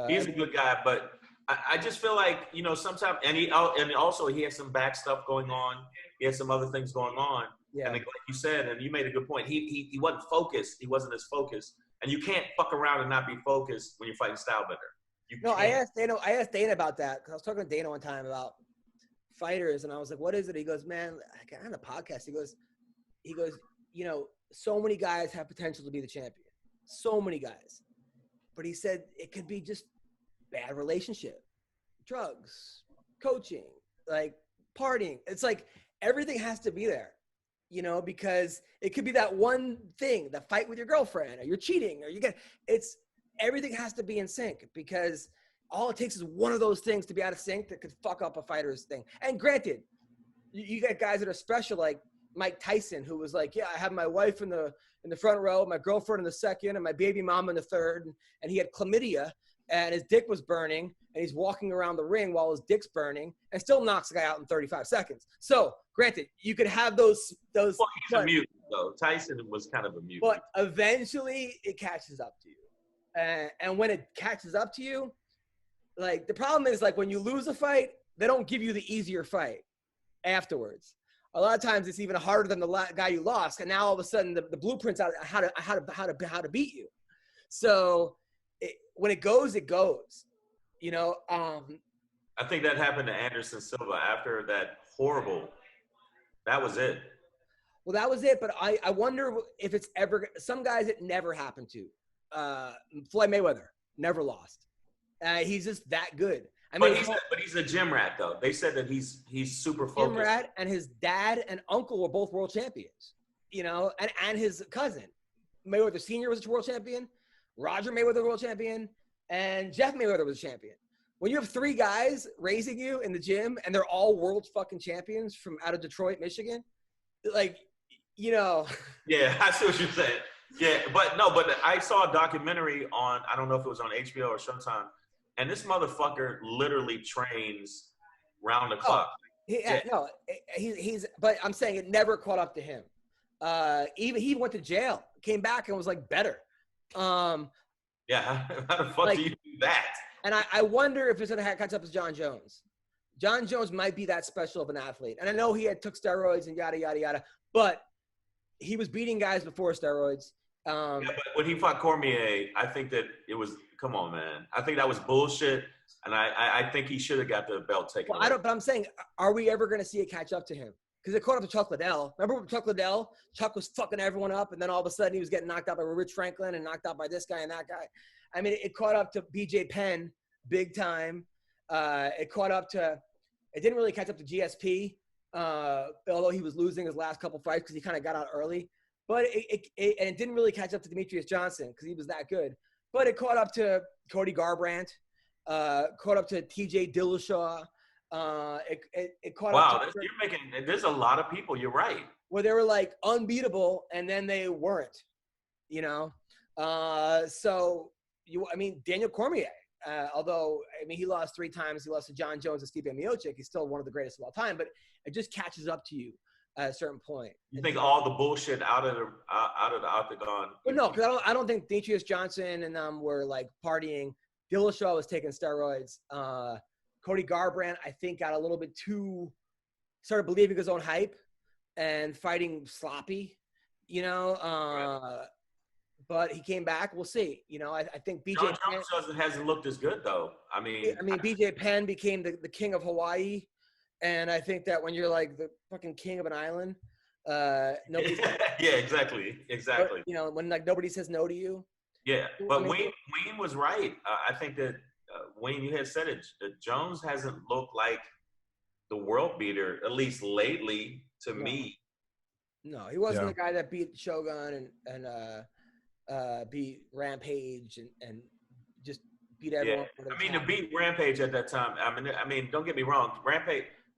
He's a good guy, but I just feel like, sometimes, and also he has some back stuff going on. He has some other things going on. Yeah. And like you said, and you made a good point, he wasn't focused. He wasn't as focused. And you can't fuck around and not be focused when you're fighting Stylebender. I asked Dana about that, because I was talking to Dana one time about fighters, and I was like, what is it? He goes, man, I got on a podcast. He goes, so many guys have potential to be the champion. So many guys. But he said it could be just bad relationship, drugs, coaching, partying. It's like everything has to be there, because it could be that one thing, the fight with your girlfriend, or you're cheating, or everything has to be in sync, because all it takes is one of those things to be out of sync that could fuck up a fighter's thing. And granted, you got guys that are special, like Mike Tyson, who was like, I have my wife in the front row, my girlfriend in the second, and my baby mom in the third, and he had chlamydia, and his dick was burning, and he's walking around the ring while his dick's burning, and still knocks the guy out in 35 seconds. So, granted, you could have those. Well, he's a mutant, though. Tyson was kind of a mutant. But eventually, it catches up to you. And when it catches up to you, the problem is, when you lose a fight, they don't give you the easier fight afterwards. a lot of times it's even harder than the guy you lost. And now all of a sudden the blueprint's out how to beat you. So when it goes, it goes. You know. I think that happened to Anderson Silva after that horrible. That was it. Well, that was it. But I wonder if it's ever some guys it never happened to. Floyd Mayweather never lost. He's just that good. I mean, but he's a gym rat though. They said that he's super focused. Gym rat, and his dad and uncle were both world champions. You know, and his cousin Mayweather Sr. was a world champion. Roger Mayweather was a world champion, and Jeff Mayweather was a champion. When you have 3 guys raising you in the gym and they're all world fucking champions from out of Detroit, Michigan, like, you know. Yeah, I see what you're saying. Yeah, but I saw a documentary on, I don't know if it was on HBO or Showtime, and this motherfucker literally trains round the clock. But I'm saying it never caught up to him. Even he went to jail, came back and was like better. Yeah, how the fuck do you do that? And I wonder if it's going to catch up to John Jones. John Jones might be that special of an athlete. And I know he took steroids and yada, yada, yada. But he was beating guys before steroids. But when he fought Cormier, I think that it was – come on, man. I think that was bullshit. And I think he should have got the belt taken away. But I'm saying, are we ever going to see it catch up to him? Because it caught up to Chuck Liddell. Remember with Chuck Liddell? Chuck was fucking everyone up. And then all of a sudden he was getting knocked out by Rich Franklin and knocked out by this guy and that guy. I mean, it caught up to BJ Penn big time. It caught up to – it didn't really catch up to GSP, although he was losing his last couple fights because he kind of got out early. But it didn't really catch up to Demetrius Johnson because he was that good. But it caught up to Cody Garbrandt, caught up to TJ Dillashaw. It caught up to – you're making – there's a lot of people. You're right. Where they were like unbeatable and then they weren't, you know. Daniel Cormier, although, I mean, he lost 3 times. He lost to John Jones and Stipe Miocic. He's still one of the greatest of all time, but it just catches up to you at a certain point. You think all the bullshit out of the octagon? Well, no, because I don't think Demetrius Johnson and them were like partying. Dillashaw was taking steroids. Cody Garbrandt, I think, got a little bit too started believing his own hype and fighting sloppy, you know. Right. But he came back. We'll see. You know, I think BJ Penn hasn't looked as good though. I mean, BJ Penn became the king of Hawaii, and I think that when you're like the fucking king of an island, nobody. Yeah, exactly. But, you know, when like nobody says no to you. Yeah, but Wayne was right. I think that Wayne, you had said it. Jones hasn't looked like the world beater, at least lately, to me. No, he wasn't the guy that beat Shogun and beat Rampage and just beat everyone. Yeah. I mean, to beat Rampage at that time, I mean, don't get me wrong.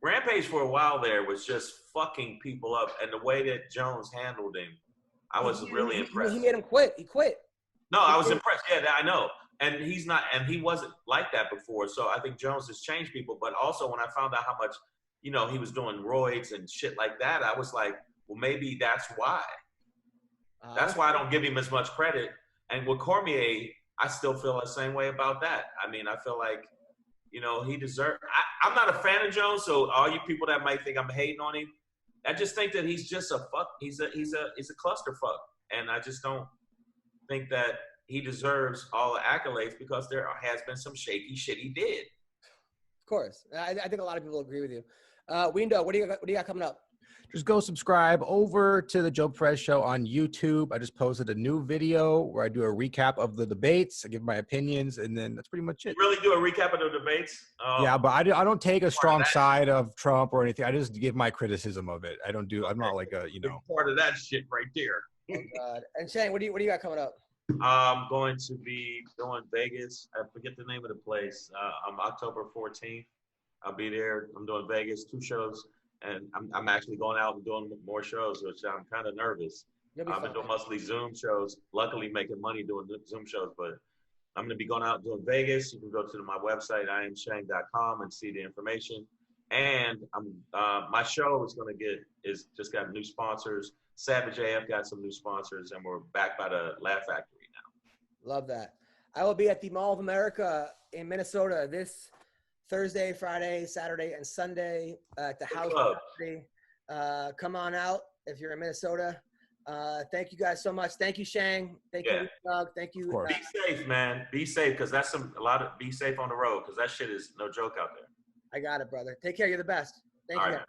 Rampage for a while there was just fucking people up, and the way that Jones handled him, I was really impressed. He made him quit. He quit. No, I was impressed. Yeah, I know. And he wasn't like that before. So I think Jones has changed people. But also when I found out how much, you know, he was doing roids and shit like that, I was like, well, maybe that's why. That's why I don't give him as much credit. And with Cormier, I still feel the same way about that. I mean, I feel like, you know, he deserved. I'm not a fan of Jones, so all you people that might think I'm hating on him, I just think that he's just a fuck. He's a clusterfuck, and I just don't think that he deserves all the accolades because there has been some shaky shit he did. Of course, I think a lot of people agree with you. Windo, what do you got coming up? Just go subscribe over to the Joe Perez Show on YouTube. I just posted a new video where I do a recap of the debates. I give my opinions, and then that's pretty much it. You really do a recap of the debates? Yeah, but I don't take a strong side of Trump or anything. I just give my criticism of it. I'm not like a, you know. Part of that shit right there. Oh, God. And Shane, what do you got coming up? I'm going to be doing Vegas. I forget the name of the place. October 14th. I'll be there. I'm doing Vegas, 2 shows. And I'm actually going out and doing more shows, which I'm kind of nervous. I've been doing mostly Zoom shows, luckily making money doing Zoom shows, but I'm going to be going out and doing Vegas. You can go to my website, iamshang.com, and see the information. And my show is just got new sponsors. Savage AF got some new sponsors, and we're backed by the Laugh Factory now. Love that. I will be at the Mall of America in Minnesota this Thursday, Friday, Saturday, and Sunday at the House. Come on out if you're in Minnesota. Thank you guys so much. Thank you, Shang. Thank you, Doug. Thank you. Of course. Be safe, man. Be safe, because that's be safe on the road, because that shit is no joke out there. I got it, brother. Take care. You're the best. Thank All you. right.